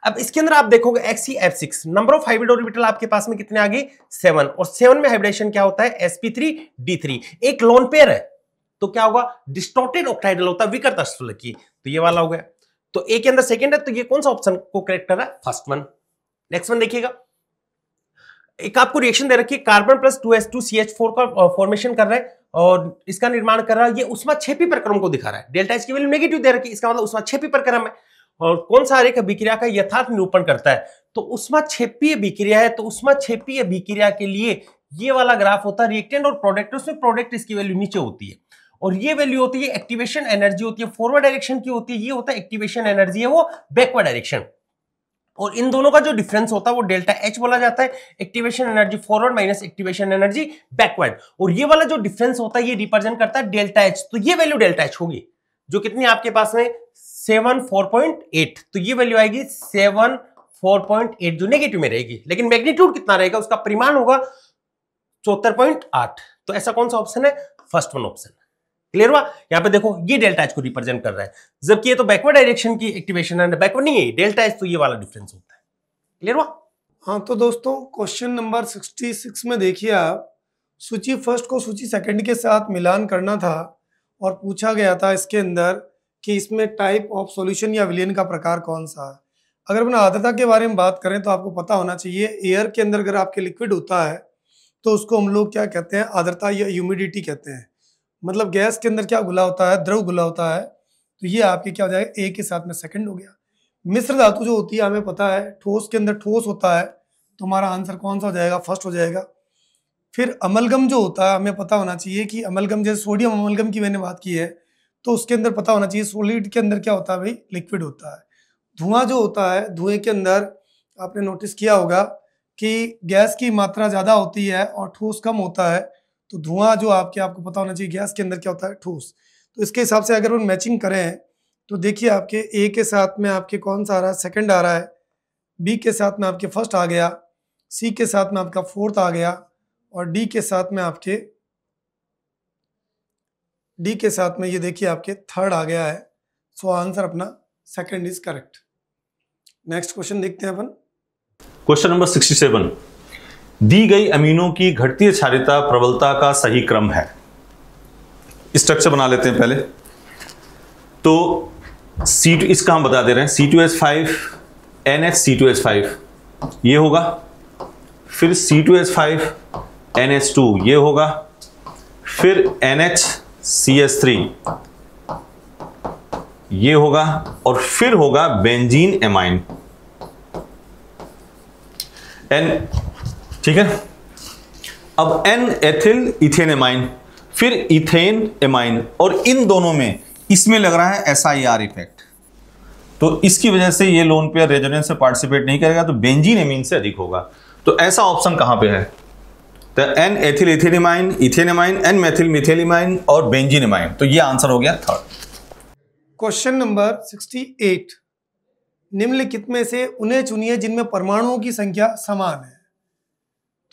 C: अब इसके अंदर आप देखोगे XeF6, number of hybrid orbital आपके पास में कितने आ गए, 7, और 7 में हाइब्रिडेशन क्या होता है, sp3d3, एक लोन पेयर है तो क्या होगा, डिस्टॉर्टेड ऑक्टाइडल होता है, विकृत अष्टफलक की, तो ये वाला हो गया। तो ए के अंदर सेकंड है, तो ये कौन सा ऑप्शन को करेक्ट कर रहा है, फर्स्ट वन। नेक्स्ट वन देखिएगा, एक आपको रिएक्शन दे रखी है, कार्बन प्लस 2s2CH4 का फॉर्मेशन कर रहा है और इसका निर्माण कर रहा है, ये ऊष्माक्षेपी प्रक्रम को दिखा रहा है। डेल्टा एच की वैल्यू नेगेटिव दे रखी है, इसका मतलब ऊष्माक्षेपी प्रक्रम है। और कौन सा आरेख अभिक्रिया का यथार्थ निरूपण करता है, तो ऊष्माक्षेपीय अभिक्रिया है, तो ऊष्माक्षेपीय अभिक्रिया के लिए ये वाला ग्राफ होता है रिएक्टेंट और प्रोडक्ट, उसमें प्रोडक्ट इसकी वैल्यू नीचे होती है और ये वैल्यू होती है एक्टिवेशन एनर्जी होती है, फॉरवर्ड डायरेक्शन की होती है, ये होता है एक्टिवेशन एनर्जी है वो बैकवर्ड डायरेक्शन, और इन दोनों का जो डिफरेंस होता है वो डेल्टा एच बोला जाता है, activation energy forward minus activation energy backward, और ये वाला जो डिफरेंस होता है ये रिप्रेजेंट करता है डेल्टा एच। तो ये वैल्यू डेल्टा एच होगी जो कितनी आपके पास में 74.8, तो ये वैल्यू आएगी 74.8 जो नेगेटिव में रहेगी, लेकिन मैग्नीट्यूड कितना रहेगा, उसका परिमाण होगा 74.8। तो ऐसा कौन सा ऑप्शन है, फर्स्ट वन ऑप्शन। क्लियर हुआ। यहां पे देखो ये डेल्टा एच को रिप्रेजेंट कर रहा है, जबकि ये तो बैकवर्ड डायरेक्शन की एक्टिवेशन है, बैकवर्ड नहीं है डेल्टा एच, तो ये वाला डिफरेंस होता है। क्लियर हुआ।
D: हाँ, तो दोस्तों क्वेश्चन नंबर 66 में देखिए आप, सूची फर्स्ट को सूची सेकंड के साथ मिलान करना था और पूछा गया था इसके अंदर कि इसमें टाइप ऑफ सॉल्यूशन या विलयन का प्रकार कौन सा है। अगर अपना आर्द्रता के बारे में बात करें तो आपको पता होना चाहिए, एयर के अंदर अगर आपके लिक्विड होता है तो उसको हम लोग क्या कहते हैं, आर्द्रता या ह्यूमिडिटी कहते हैं। मतलब गैस के अंदर क्या घुला होता है, द्रव घुला होता है, तो ये आपके क्या हो जाएगा, ए के साथ में सेकंड हो गया। मिश्र धातु जो होती है हमें पता है, ठोस के अंदर ठोस होता है, तो हमारा आंसर कौन सा हो जाएगा, फर्स्ट हो जाएगा। फिर अमलगम जो होता है हमें पता होना चाहिए कि अमलगम, जैसे सोडियम अमलगम की मैंने बात की है, तो उसके अंदर पता होना चाहिए सॉलिड के अंदर क्या होता है भाई, लिक्विड होता है। धुआं जो होता है, धुएं के अंदर आपने नोटिस किया होगा कि गैस की मात्रा ज़्यादा होती है और ठोस कम होता है, तो धुआं जो आपको पता होना चाहिए गैस के अंदर क्या होता है, ठोस। तो इसके हिसाब से अगर हम मैचिंग करें तो देखिए आपके ए के साथ में आपके कौन सा आ रहा है, सेकंड आ रहा है, बी के साथ में आपके फर्स्ट आ गया, सी के साथ में आपका फोर्थ आ गया, और डी के साथ में ये देखिए आपके थर्ड आ गया है। सो आंसर अपना second is correct. Next question देखते हैं अपन।
E: क्वेश्चन नंबर 67, दी गई अमीनो की घटती क्षारीयता प्रबलता का सही क्रम है। स्ट्रक्चर बना लेते हैं पहले। तो C2 इसका हम बता दे रहे हैं, C2H5 NH C2H5 ये होगा, फिर C2H5 NH2 ये होगा, फिर NHCH3 ये होगा, और फिर होगा बेंजीन एमाइन N, ठीक है। अब N एथिल इथेन एमाइन, फिर इथेन एमाइन, और इन दोनों में इसमें लग रहा है SIR इफेक्ट, तो इसकी वजह से ये लोन पेयर रेजोनेंस में पार्टिसिपेट नहीं करेगा, तो बेंजीन एमीन से अधिक होगा। तो ऐसा ऑप्शन कहां पे है? तो N ethyl ethane amine, N methyl methyl amine और बेंजीन एमाइन, तो ये आंसर हो गया थर्ड।
D: क्वेश्चन नंबर 68, निम्नलिखित में से उन्हें चुनिए जिनमें परमाणुओं की संख्या समान है।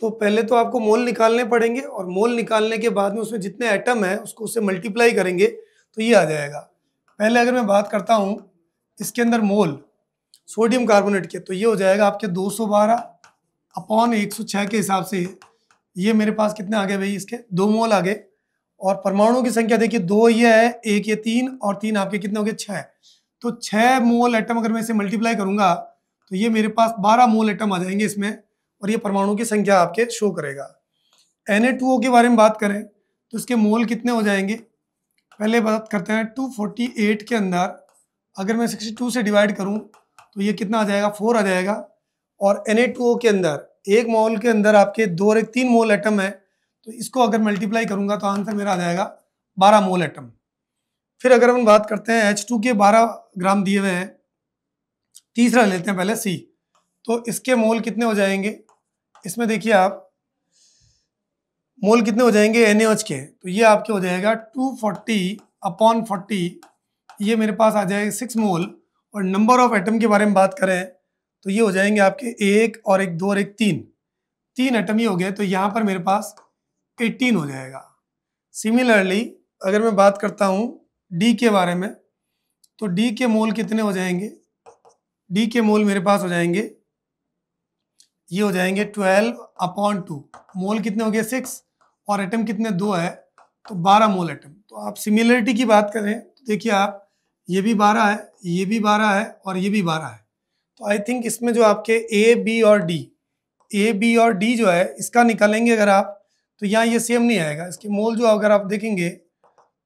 D: तो पहले तो आपको मोल निकालने पड़ेंगे, और मोल निकालने के बाद में उसमें जितने एटम है उसको उससे मल्टीप्लाई करेंगे तो ये आ जाएगा। पहले अगर मैं बात करता हूँ इसके अंदर मोल सोडियम कार्बोनेट के, तो ये हो जाएगा आपके 212/106 के हिसाब से। ये मेरे पास कितने आ गए भाई? इसके 2 मोल आ गए। और परमाणुओं की संख्या देखिए 2 ये है, 1 ये 3, और 3 आपके कितने हो गए? 6। तो 6 मोल एटम अगर मैं इसे मल्टीप्लाई करूंगा तो ये मेरे पास 12 मोल एटम आ जाएंगे इसमें, और ये परमाणु की संख्या आपके शो करेगा। Na2O के बारे में बात करें तो इसके मोल कितने हो जाएंगे? पहले बात करते हैं 248 के अंदर अगर मैं 62 से डिवाइड करूं तो ये कितना आ जाएगा? 4 आ जाएगा। और Na2O के अंदर 1 मोल के अंदर आपके 2 और 3 मोल एटम है, तो इसको अगर मल्टीप्लाई करूंगा तो आंसर मेरा आ जाएगा 12 मोल एटम। फिर अगर हम बात करते हैं H2 के 12 ग्राम दिए हुए हैं, तीसरा लेते हैं पहले C, तो इसके मोल कितने हो जाएंगे? इसमें देखिए आप मोल कितने हो जाएंगे NaOH के, तो ये आपके हो जाएगा 240/40, ये मेरे पास आ जाएगा 6 मोल। और नंबर ऑफ एटम के बारे में बात करें तो ये हो जाएंगे आपके 1 और 1 2 और 1 3 एटम ही हो गए, तो यहाँ पर मेरे पास 18 हो जाएगा। सिमिलरली अगर मैं बात करता हूँ D के बारे में, तो D के मोल कितने हो जाएंगे? D के मोल मेरे पास हो जाएंगे, ये हो जाएंगे 12/2। मोल कितने हो गए? 6, और एटम कितने? 2 है, तो 12 मोल एटम। तो आप सिमिलरिटी की बात करें तो देखिए आप, ये भी 12 है, ये भी 12 है, और ये भी 12 है। तो आई थिंक इसमें जो आपके A, B और D जो है इसका निकालेंगे अगर आप, तो यहाँ ये सेम नहीं आएगा। इसके मोल जो अगर आप देखेंगे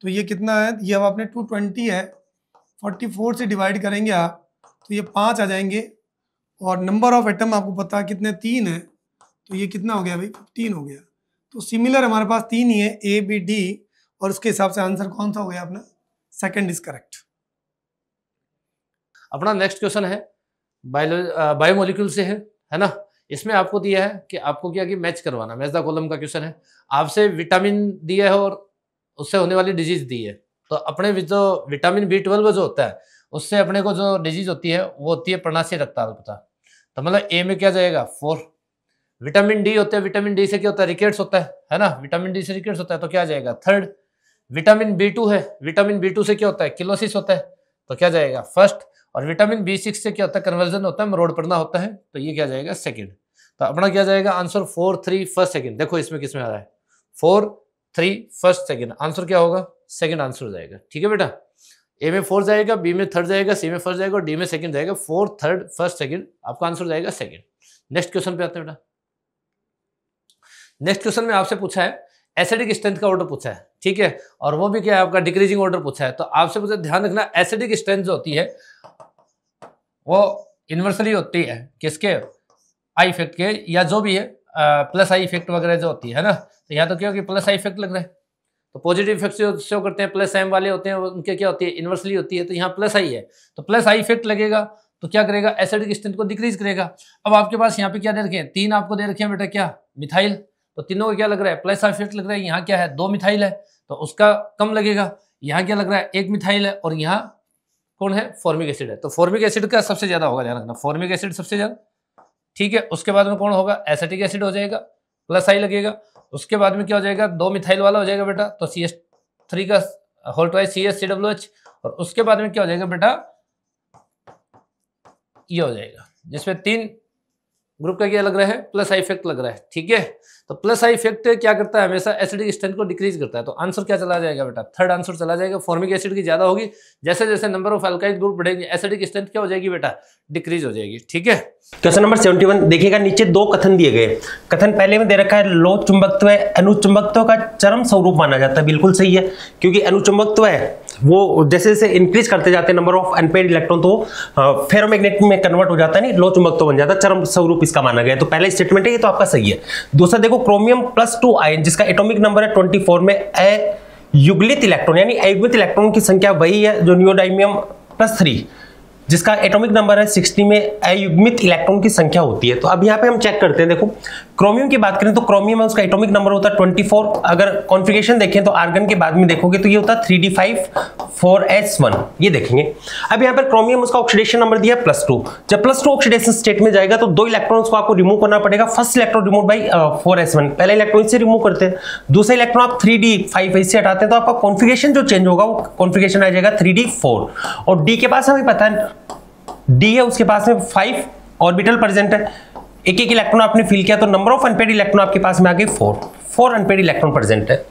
D: तो ये कितना है? ये अब आपने 220 है, 44 से डिवाइड करेंगे आप तो ये 5 आ जाएंगे। और नंबर ऑफ एटम आपको पता है कितने? 3 है, तो ये कितना हो गया भाई? 15 हो गया। तो सिमिलर हमारे पास 3 ही है, A, B, D, और उसके हिसाब से आंसर कौन सा हो गया अपना? Second is correct.
F: अपना नेक्स्ट क्वेश्चन है बायोमोलिक्यूल से है ना। इसमें आपको दिया है कि आपको क्या कि मैच करवाना, मैच द कॉलम का क्वेश्चन है। आपसे विटामिन दिया है और उससे होने वाली डिजीज दी है। तो अपने जो विटामिन B12 जो होता है उससे अपने को जो डिजीज होती है वो होती है पर्णाशीय रक्ताल्पता। तो मतलब ए में क्या जाएगा? 4। विटामिन डी होता है, विटामिन डी से क्या होता है? रिकेट्स होता है ना। विटामिन डी से रिकेट्स होता है, तो क्या जाएगा? 3rd। विटामिन B2 है, विटामिन B2 से क्या होता है? किलोसिस होता है, तो क्या जाएगा? 1st। और विटामिन B6 से क्या होता है? कन्वर्जन होता है, मरोड़ पड़ना होता है, तो ये क्या जाएगा? 2nd। तो अपना क्या जाएगा आंसर? 4, 3, 1st, 2nd। देखो इसमें किसमें आ रहा है? 4, 3, 1st, 2nd। आंसर क्या होगा? 2nd आंसर हो जाएगा। ठीक है बेटा, ए में 4 जाएगा, बी में 3rd जाएगा, सी में 1st जाएगा, और डी में 2nd जाएगा। 4, 3rd, 1st, 2nd, आपका आंसर जाएगा 2nd। नेक्स्ट क्वेश्चन पे आते हैं बेटा। नेक्स्ट क्वेश्चन में आपसे पूछा है एसिडिक स्ट्रेंथ का ऑर्डर पूछा है, ठीक है, और वो भी क्या है? आपका डिक्रीजिंग ऑर्डर पूछा है। तो आपसे पूछा, ध्यान रखना एसिडिक स्ट्रेंथ जो होती है वो इन्वर्सली होती है किसके? आई इफेक्ट के, या जो भी है प्लस आई इफेक्ट वगैरह जो होती है ना। तो यहाँ तो क्या हो कि प्लस आई इफेक्ट लग रहा है, तो पॉजिटिव इफेक्ट शो करते हैं, प्लस एम वाले होते हैं उनके क्या होती है? इन्वर्सली होती है। तो यहाँ प्लस आई है, तो प्लस आई इफेक्ट लगेगा, तो क्या करेगा? एसिडिक स्ट्रेंथ को डिक्रीज करेगा। अब आपके पास यहाँ पे क्या दे रखे हैं? 3 आपको दे रखे हैं बेटा, क्या? मिथाइल। तो तीनों का क्या लग रहा है? प्लस आई इफेक्ट लग रहा है। यहाँ क्या है? 2 मिथाइल है, तो उसका कम लगेगा। यहाँ क्या लग रहा है? 1 मिथाइल है, और यहाँ कौन है? फॉर्मिक एसिड है, तो फॉर्मिक एसिड का सबसे ज्यादा होगा, ध्यान रखना, फॉर्मिक एसिड सबसे ज्यादा। ठीक है, उसके बाद में कौन होगा? एसिटिक एसिड हो जाएगा, प्लस आई लगेगा। उसके बाद में क्या हो जाएगा? 2 मिथाइल वाला हो जाएगा बेटा, तो CH3 का होल ट्वाइस CH3COOH। और उसके बाद में क्या हो जाएगा बेटा? ये हो जाएगा, जिसमें 3 ग्रुप का क्या लग रहा है, प्लस आई इफेक्ट लग रहा है, ठीक है। तो प्लस आई इफेक्ट क्या करता है, हमेशा एसिडिक स्ट्रेंथ को डिक्रीज करता है। तो आंसर क्या चला जाएगा बेटा, थर्ड आंसर चला जाएगा। फॉर्मिक एसिड की ज्यादा होगी, जैसे जैसे नंबर ऑफ अल्काइल ग्रुप बढ़ेंगे एसिडिक स्ट्रेंथ क्या हो जाएगी बेटा, डिक्रीज हो जाएगी, ठीक है।
C: क्वेश्चन नंबर 71 देखिएगा, नीचे दो कथन दिए गए। कथन पहले में दे रखा है लो चुंबकत्व अनुचुंबकत्व का चरम स्वरूप माना जाता है। बिल्कुल सही है, क्योंकि अनुचुंबकत्व है वो जैसे जैसे इंक्रीज करते जाते हैं नंबर ऑफ अनपेयर्ड इलेक्ट्रॉन, तो फेरोमैग्नेट में कन्वर्ट हो जाता है, नहीं लो चुंबकत्व बन जाता है, चरम स्वरूप इसका माना गया। तो पहला स्टेटमेंट है ये, तो आपका सही है। दूसरा देखो, क्रोमियम +2 आयन जिसका एटॉमिक नंबर है 24 में अयुग्लित इलेक्ट्रॉन यानी अयुग्मित इलेक्ट्रॉन की संख्या वही है जो नियोडाइमियम +3 जिसका एटॉमिक नंबर है 60 में अयुग्मित इलेक्ट्रॉन की संख्या होती है। तो अब यहाँ पे हम चेक करते हैं। देखो क्रोमियम की बात करें तो क्रोमियम में उसका एटॉमिक नंबर होता है 24। अगर कॉन्फ़िगरेशन देखें तो आर्गन के बाद में देखोगे तो ये होता है 3d5 4s1, ये देखेंगे। अब यहाँ पर क्रोमियम उसका ऑक्सीडेशन नंबर दिया +2। जब +2 ऑक्सीडेशन स्टेट में जाएगा तो 2 इलेक्ट्रॉन को आपको रिमूव करना पड़ेगा। First electron remove by 4s1, पहले इलेक्ट्रॉन से रिमूव करते हैं, दूसरा इलेक्ट्रॉन आप 3d5 इससे हटाते हैं, तो आपका कॉन्फ़िगरेशन जो चेंज होगा वो कॉन्फ़िगरेशन आ जाएगा 3d4। और डी के पास हमें पता है डी है, उसके पास में 5 ऑर्बिटल प्रेजेंट है, एक एक इलेक्ट्रॉन आपने फिल किया तो नंबर ऑफ अनपेयर्ड इलेक्ट्रॉन आपके पास में आ गए 4 अनपेयर्ड इलेक्ट्रॉन प्रेजेंट है।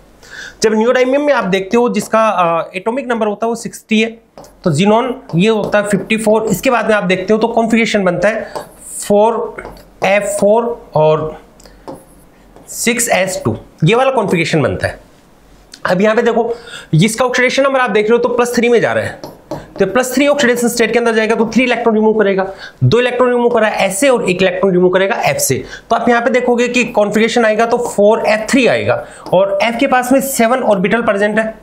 C: जब नियोडाइमियम में आप देखते हो जिसका एटॉमिक नंबर होता है वो 60 है, तो जिनोन ये होता है 54। इसके बाद में आप देखते हो तो कॉन्फ़िगरेशन बनता है 4f4 और 6s2, ये वाला कॉन्फ़िगरेशन बनता है। अब यहाँ पे देखो जिसका ऑक्सीडेशन नंबर आप देख रहे हो तो +3 में जा रहा है, तो +3 ऑक्सीडेशन स्टेट के अंदर जाएगा तो 3 इलेक्ट्रॉन रिमूव करेगा, 2 इलेक्ट्रॉन रिमूव करा एस से और 1 इलेक्ट्रॉन रिमूव करेगा एफ से। तो आप यहाँ पे देखोगे कि कॉन्फ़िगरेशन आएगा तो 4f3 आएगा, और एफ के पास में 7 ऑर्बिटल प्रेजेंट है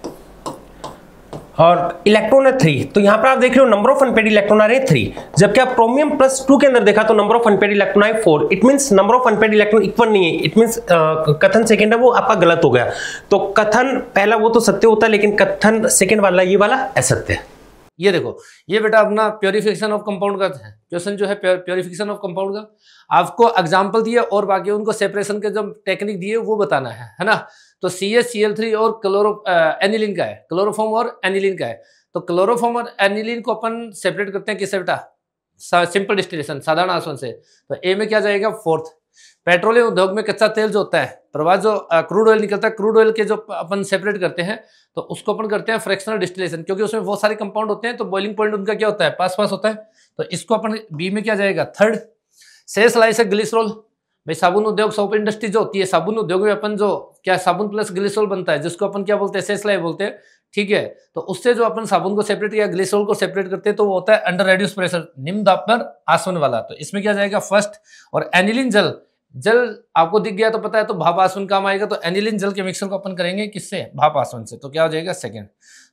C: और इलेक्ट्रॉन है 3। तो यहाँ पर आप देख रहे हो नंबर ऑफ अनपेयर्ड इलेक्ट्रॉन आ रहे हैं 3, जबकि आप क्रोमियम +2 के अंदर देखा तो नंबर ऑफ अनपेयर्ड इलेक्ट्रॉन आए 4। It means number of unpaired electron equal नहीं है, इट मींस कथन सेकंड है वो आपका गलत हो गया। तो कथन पहला वो तो सत्य होता है, लेकिन कथन सेकंड वाला ये वाला असत्य है।
F: ये देखो, ये बेटा अपना प्योरिफिकेशन ऑफ कंपाउंड का है क्वेश्चन, जो है प्योरिफिकेशन ऑफ कंपाउंड का। आपको एग्जांपल दिए और बाकी उनको सेपरेशन के जो टेक्निक दिए वो बताना है ना। तो CH-Cl3 और एनिलीन का है, क्लोरोफॉर्म और एनिलीन का है। तो क्लोरोफॉर्म और एनिलीन को अपन सेपरेट करते हैं किससे बेटा, सिंपल डिस्टिलेशन, साधारण आसवन से। तो ए में क्या जाएगा 4th। पेट्रोलियम उद्योग में कच्चा तेल जो होता है, प्रवाह जो क्रूड ऑयल निकलता है, क्रूड ऑयल के जो अपन सेपरेट करते हैं तो उसको अपन करते हैं फ्रैक्शनल डिस्टिलेशन, क्योंकि उसमें बहुत सारे कंपाउंड होते हैं तो बॉइलिंग पॉइंट उनका क्या होता है, पास होता है। तो इसको अपन बी में क्या जाएगा 3rd। शेष लाई से ग्लिसरॉल, भाई साबुन उद्योग, सोप इंडस्ट्री जो होती है, साबुन उद्योग में अपन जो क्या साबुन प्लस ग्लिसरॉल बनता है, जिसको अपन क्या बोलते हैं शेष लाई बोलते हैं, ठीक है। तो उससे जो अपन साबुन को सेपरेट या ग्लिसरॉल को सेपरेट करते हैं तो वो होता है अंडर रेड्यूस प्रेशर, निम्न दाब पर आसवन वाला। तो इसमें क्या जाएगा 1st। और एनिलीन जल आपको दिख गया तो पता है, तो भाप आसवन काम आएगा। तो एनिलीन जल के मिक्सर को अपन करेंगे किससे, भाप आसवन से। तो क्या हो जाएगा 2nd।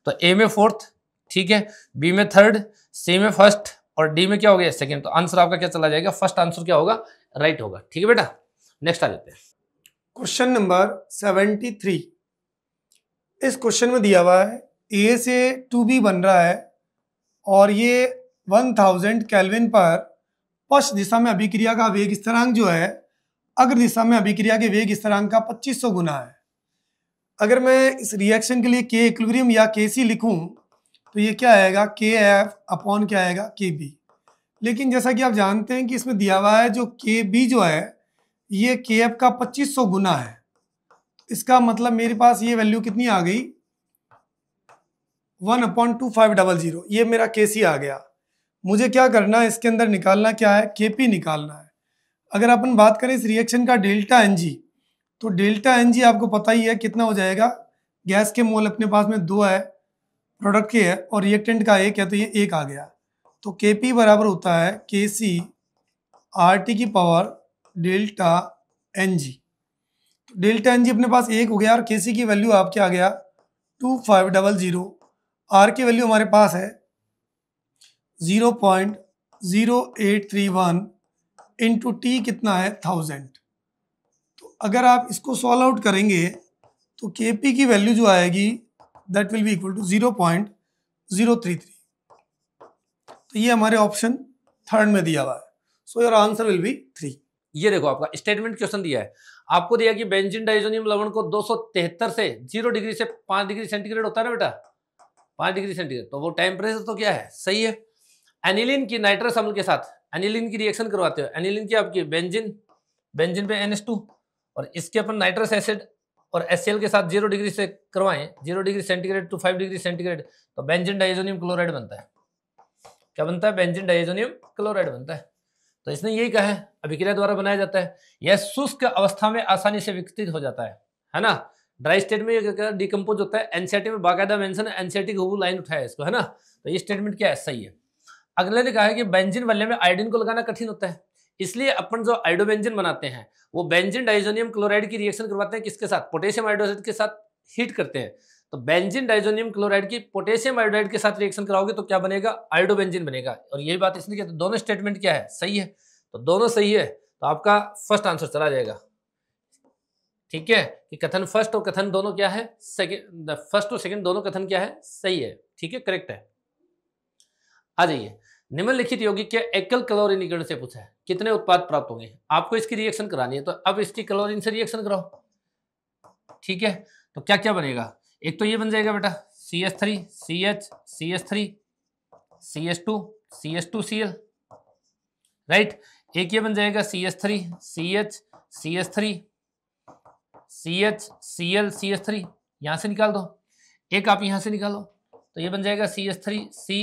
F: तो ए में 4th, ठीक है, बी में 3rd, सी में 1st और डी में क्या हो गया 2nd। तो आंसर आपका क्या चला जाएगा, फर्स्ट आंसर क्या होगा, राइट होगा, ठीक है बेटा। नेक्स्ट आ जाते हैं
D: क्वेश्चन नंबर 73। इस क्वेश्चन में दिया हुआ है ए से 2b बन रहा है और ये 1000 केल्विन पर पश्च दिशा में अभिक्रिया का वेग स्थिरांक जो है अग्र दिशा में अभिक्रिया के वेग स्थिरांक का 2500 गुना है। अगर मैं इस रिएक्शन के लिए के इक्विलिब्रियम या KC लिखूं तो ये क्या आएगा, KF अपॉन क्या आएगा KB। लेकिन जैसा कि आप जानते हैं कि इसमें दिया हुआ है जो KB जो है ये KF का 2500 गुना है। इसका मतलब मेरे पास ये वैल्यू कितनी आ गई 1/2500, ये मेरा KC आ गया। मुझे क्या करना है, इसके अंदर निकालना क्या है, KP निकालना है। अगर अपन बात करें इस रिएक्शन का डेल्टा NG, तो डेल्टा NG आपको पता ही है कितना हो जाएगा, गैस के मोल अपने पास में 2 है, प्रोडक्ट के है और रिएक्टेंट का 1 है, तो ये 1 आ गया। तो KP बराबर होता है KC RT की पावर डेल्टा NG। तो डेल्टा NG अपने पास 1 हो गया और KC की वैल्यू आपके आ गया 2500। R की वैल्यू हमारे पास है 0.0831 इंटू T कितना है 1000। तो अगर आप इसको सॉल्व आउट करेंगे तो KP की वैल्यू जो आएगी that will be equal to 0.033। तो ये हमारे ऑप्शन 3rd में दिया हुआ है। So your answer will be 3।
F: ये देखो आपका स्टेटमेंट क्वेश्चन दिया है, आपको दिया कि बेंजीन डाइजोनियम लवण को 273 से 0 डिग्री से 5 डिग्री सेंटीग्रेड होता है ना बेटा, 5 डिग्री सेंटीग्रेड, तो वो टेम्परेचर तो क्या है, सही है। एनिलीन की नाइट्रस अम्ल के साथ एनिलीन की रिएक्शन करवाते हो, एनिलीन की आपकी बेंजीन, बेंजीन पे NH2 और इसके अपन नाइट्रस एसिड और HCl के साथ 0 डिग्री से करवाएं, 0 degree centigrade to 5 degree centigrade, तो बेंजीन डाइएजोनियम क्लोराइड बनता है। क्या बनता है? बेंजीन डाइएजोनियम क्लोराइड बनता है। तो इसने यही कहा है अभिक्रिया द्वारा बनाया जाता है। यह शुष्क अवस्था में आसानी से विकसित हो जाता है ना। ड्राई स्टेट में ये डिकम्पोज होता है। एनसीईआरटी में बाकायदा मेंशन है, एनसीईआरटी की वो लाइन उठाया इसको, है ना। तो ये स्टेटमेंट क्या है? सही है। अगले ने कहा है कि बेंजीन वल्य में आयोडीन को लगाना कठिन होता है, इसलिए अपन जो आयोडोबेंजीन बनाते हैं वो बेंजीन डाइजोनियम क्लोराइड की रिएक्शन करवाते हैं। किसके साथ? पोटेशियम आयोडाइड के साथ हीट करते हैं। तो बेंजीन डाइजोनियम क्लोराइड की पोटेशियम आयोडाइड के साथ रिएक्शन कराओगे तो क्या बनेगा? आयोडोबेंजीन बनेगा। और यही बात इसने किया। तो दोनों स्टेटमेंट क्या है? सही है। तो दोनों सही है, तो आपका फर्स्ट आंसर चला जाएगा। ठीक है, कि कथन फर्स्ट और कथन दोनों क्या है? सेकंड, फर्स्ट और सेकंड दोनों कथन क्या है? सही है। ठीक है, करेक्ट है। आ जाइए, निम्नलिखित यौगिक के एकल क्लोरीनीकरण से पूछा है कितने उत्पाद प्राप्त होंगे। आपको इसकी रिएक्शन करानी है, तो अब इसकी क्लोरीन से रिएक्शन कराओ। ठीक है, तो क्या क्या बनेगा? एक तो ये बन जाएगा बेटा CH3 CH CH3 CH2 CH2Cl, right. एक ये बन जाएगा CH3 CH CH3 CH Cl CH3, यहां से निकाल दो। एक आप यहां से निकालो, तो ये बन जाएगा CH3 C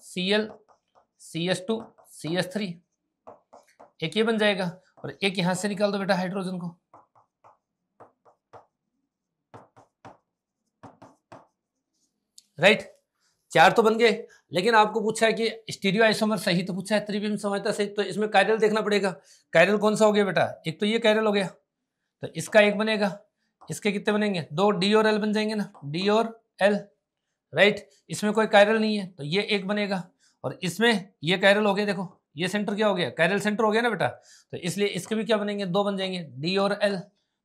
F: Cl CH2 CH3। एक ये बन जाएगा, और एक यहां से निकाल दो बेटा हाइड्रोजन को। राइट, चार तो बन गए। लेकिन आपको पूछा है कि स्टीरियो आइसोमर सही, तो पूछा है त्रिविम समझता सही, तो इसमें कायरल देखना पड़ेगा। कायरल कौन सा हो गया बेटा? एक तो ये कायरल हो गया, तो इसका एक बनेगा। इसके कितने बनेंगे? 2 D और L बन जाएंगे ना, D और L, राइट। इसमें कोई कायरल नहीं है, तो ये एक बनेगा। और इसमें ये कायरल हो गया, देखो ये सेंटर क्या हो गया? कायरल सेंटर हो गया ना बेटा। तो इसलिए इसके भी क्या बनेंगे? 2 बन जाएंगे, D और L।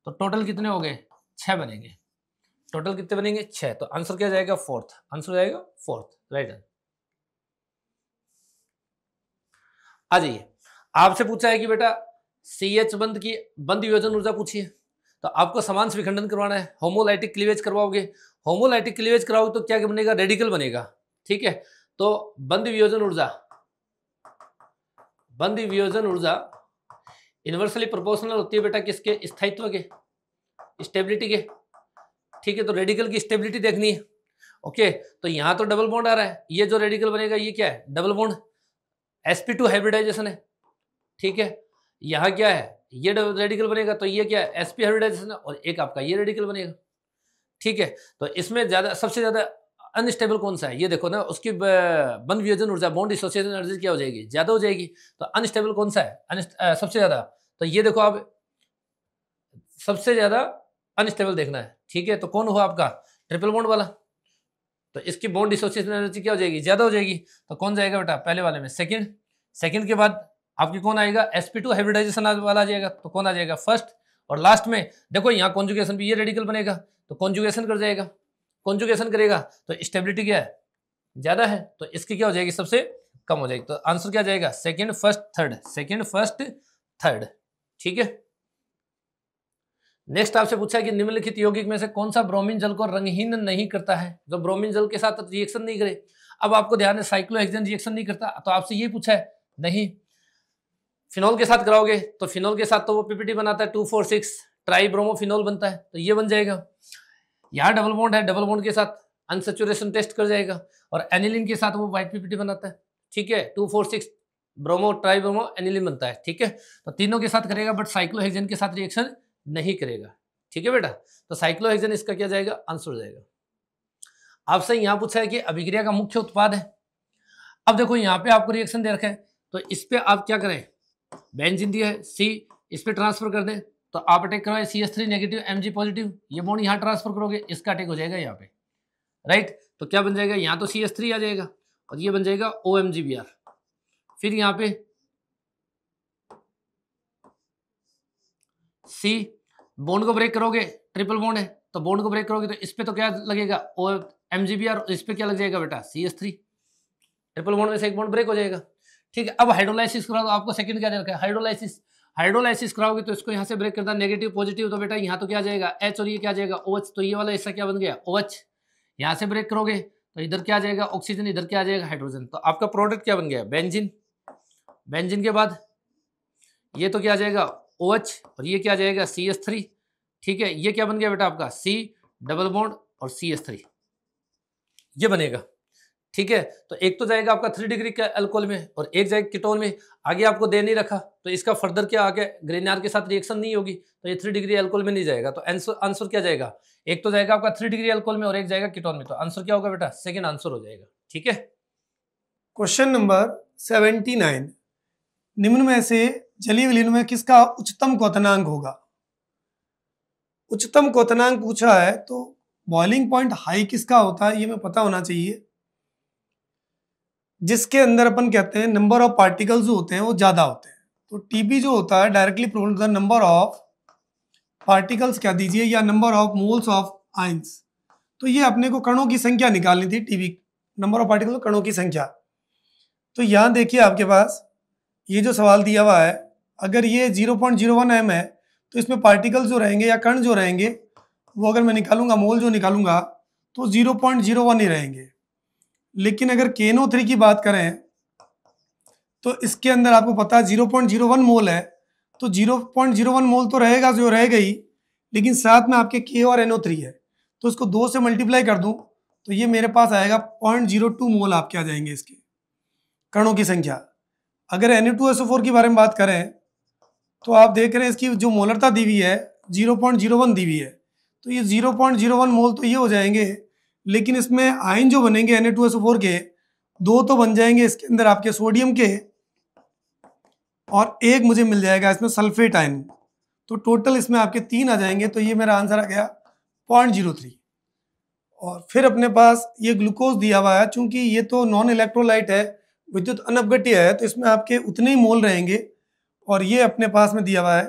F: तो टोटल कितने हो गए? 6 बनेंगे। टोटल कितने बनेंगे? 6। तो आंसर क्या जाएगा? फोर्थ। आंसर जाएगा फोर्थ, राइट। आ जाइए, आपसे पूछा है कि बेटा CH बंद की बंद वियोजन ऊर्जा पूछी है, तो आपको समान विखंडन करवाना है। होमोलाइटिक क्लीवेज करवाओगे। होमोलाइटिक क्लीवेज कराओगे तो क्या बनेगा? रेडिकल बनेगा। ठीक है, तो बंद वियोजन ऊर्जा इनवर्सली प्रोपोर्शनल होती है बेटा किसके? स्थायित्व के, स्टेबिलिटी के। ठीक है, तो रेडिकल की स्टेबिलिटी देखनी है। ओके, तो यहां तो डबल बॉन्ड आ रहा है, ये जो रेडिकल बनेगा ये क्या है? डबल बॉन्ड, sp2 हाइब्रिडाइजेशन है। ठीक है, यहां क्या है? ये रेडिकल बनेगा, तो ये क्या है? sp हाइब्रिडाइजेशन है, और एक आपका ये रेडिकल बनेगा। ठीक है, तो इसमें ज्यादा सबसे ज्यादा अनस्टेबल कौन सा है? ये देखो ना, उसकी बंद वियोजन ऊर्जा, बॉन्ड डिसोसिएशन एनर्जी क्या हो जाएगी? ज्यादा हो जाएगी। तो अनस्टेबल कौन सा है? सबसे ज्यादा। तो ये देखो आप, सबसे ज्यादा अनस्टेबल देखना है। ठीक है, तो कौन हुआ आपका? ट्रिपल बॉन्ड वाला। तो इसकी बॉन्ड डिसोसिएशन एनर्जी क्या हो जाएगी? ज्यादा हो जाएगी। तो कौन जाएगा बेटा? पहले वाले में सेकंड। सेकंड के बाद आपकी कौन आएगा? sp2 हाइब्रिडाइजेशन वाला आ जाएगा। तो कौन आ जाएगा? फर्स्ट। और लास्ट में देखो यहाँ कॉन्जुगेशन भी, ये रेडिकल बनेगा, तो कॉन्जुगेशन कर जाएगा। कॉन्जुगेशन करेगा तो स्टेबिलिटी क्या है? ज्यादा है, तो इसकी क्या हो जाएगी? सबसे कम हो जाएगी। तो आंसर क्या जाएगा? Second first third, second first third. ठीक है, नेक्स्ट आपसे पूछा है कि निम्नलिखित यौगिक में से कौन सा ब्रोमीन जल को रंगहीन नहीं करता है, जो ब्रोमीन जल के साथ रिएक्शन नहीं करे। अब आपको ध्यान है साइक्लोहेक्सेन रिएक्शन नहीं करता, तो आपसे ये पूछा है नहीं। फिनॉल के साथ कराओगे तो फिनॉल के साथ तो वो पीपीटी बनाता है, 2,4,6 ट्राइब्रोमोफिनॉल बनता है, तो ये बन जाएगा। यहाँ डबल बॉन्ड है, डबल बॉन्ड के साथ अनसेचुरेशन टेस्ट कर जाएगा, और एनिलीन के साथ वो व्हाइट पीपीटी बनाता है। ठीक है, 2,4,6 ब्रोमो ट्राइब्रोमो एनिलीन बनता है। ठीक है, तो तीनों के साथ करेगा, बट साइक्लोहेक्सेन के साथ रिएक्शन नहीं करेगा। ठीक है बेटा, तो साइक्लोहेक्सेन इसका क्या जाएगा? आंसर हो जाएगा। आपसे यहां पूछा है कि अभिक्रिया का मुख्य उत्पाद है। अब देखो यहाँ पे आपको रिएक्शन दे रखा है, तो इस पे आप क्या करें? बेंजीन दिया है C, इस पे ट्रांसफर कर दें, तो आप अटैक करवाए CH3 नेगेटिव Mg पॉजिटिव, ये बॉन्ड यहाँ ट्रांसफर करोगे, इसका अटैक हो जाएगा यहाँ पे, राइट। तो क्या बन जाएगा? यहाँ तो CH3 आ जाएगा, और ये बन जाएगा OMgBr। फिर यहाँ पे C, बॉन्ड को ब्रेक करोगे, ट्रिपल बॉन्ड है, तो बॉन्ड को ब्रेक करोगे तो इस पे तो क्या लगेगा? OMgBr, इस पे क्या लग जाएगा बेटा? CH3। ट्रिपल बॉन्ड में से एक बॉन्ड ब्रेक हो जाएगा। ठीक है, अब हाइड्रोलाइसिस कराओ, आपको सेकंड क्या दे रखा है? हाइड्रोलाइसिस। हाइड्रोलाइसिस कराओगे तो इसको यहाँ से ब्रेक करता है, नेगेटिव पॉजिटिव, तो बेटा यहाँ तो क्या जाएगा? H, और ये क्या जाएगा? OH। तो ये वाला हिस्सा क्या बन गया? OH। यहाँ से ब्रेक करोगे तो इधर क्या आ जाएगा? ऑक्सीजन, इधर क्या आ जाएगा? हाइड्रोजन। तो आपका प्रोडक्ट क्या बन गया? बेंजीन। बेंजीन के बाद ये तो क्या आ जाएगा OH और ये क्या आ जाएगा CH3। ठीक है, ये क्या बन गया बेटा आपका C डबल बॉन्ड और CH3 ये बनेगा। ठीक है, तो एक तो जाएगा आपका 3 डिग्री का अल्कोहल में और एक जाएगा कीटोन में। आगे आपको दे नहीं रखा तो इसका फर्दर क्या आगे ग्रेनार के साथ रिएक्शन नहीं होगी तो ये 3 डिग्री अल्कोहल में नहीं जाएगा। तो आंसर क्या जाएगा, एक तो जाएगा आपका 3 डिग्री अल्कोहल में और एक जाएगा कीटोन में। तो आंसर क्या होगा बेटा, सेकंड आंसर हो जाएगा। ठीक है,
D: क्वेश्चन नंबर 79, निम्न में से जलीय विलीन में किसका उच्चतम क्वथनांक होगा। उच्चतम क्वथनांक पूछा है तो बॉइलिंग पॉइंट हाई किसका होता है ये हमें पता होना चाहिए, जिसके अंदर अपन कहते हैं नंबर ऑफ पार्टिकल्स जो होते हैं वो ज्यादा होते हैं। तो टीबी जो होता है directly proportional to the number of particles कह दीजिए या number of moles of ions. तो ये अपने को कणों की संख्या निकालनी थी, टीबी नंबर ऑफ पार्टिकल कणों की संख्या। तो यहाँ देखिए आपके पास ये जो सवाल दिया हुआ है, अगर ये 0.01 m है तो इसमें पार्टिकल्स जो रहेंगे या कण जो रहेंगे वो अगर मैं निकालूंगा, मोल जो निकालूंगा तो 0.01 ही रहेंगे। लेकिन अगर KNO3 की बात करें तो इसके अंदर आपको पता है 0.01 मोल है, तो 0.01 मोल तो रहेगा जो रहेगा ही, लेकिन साथ में आपके K और NO3 है तो इसको 2 से मल्टीप्लाई कर दूं तो ये मेरे पास आएगा 0.02 मोल आपके आ जाएंगे इसके कणों की संख्या। अगर Na2SO4 के बारे में बात करें तो आप देख रहे हैं इसकी जो मोलरता दी हुई है 0.01 दी हुई है, तो ये 0.01 मोल तो ये हो जाएंगे, लेकिन इसमें आयन जो बनेंगे Na2SO4 के 2 तो बन जाएंगे इसके अंदर आपके सोडियम के और एक मुझे मिल जाएगा इसमें सल्फेट आयन। तो टोटल इसमें आपके 3 आ जाएंगे, तो ये मेरा आंसर आ गया 0.03। और फिर अपने पास ये ग्लूकोज दिया हुआ है, चूंकि ये तो नॉन इलेक्ट्रोलाइट है, विद्युत अनपघट्य है, तो इसमें आपके उतने ही मोल रहेंगे और ये अपने पास में दिया हुआ है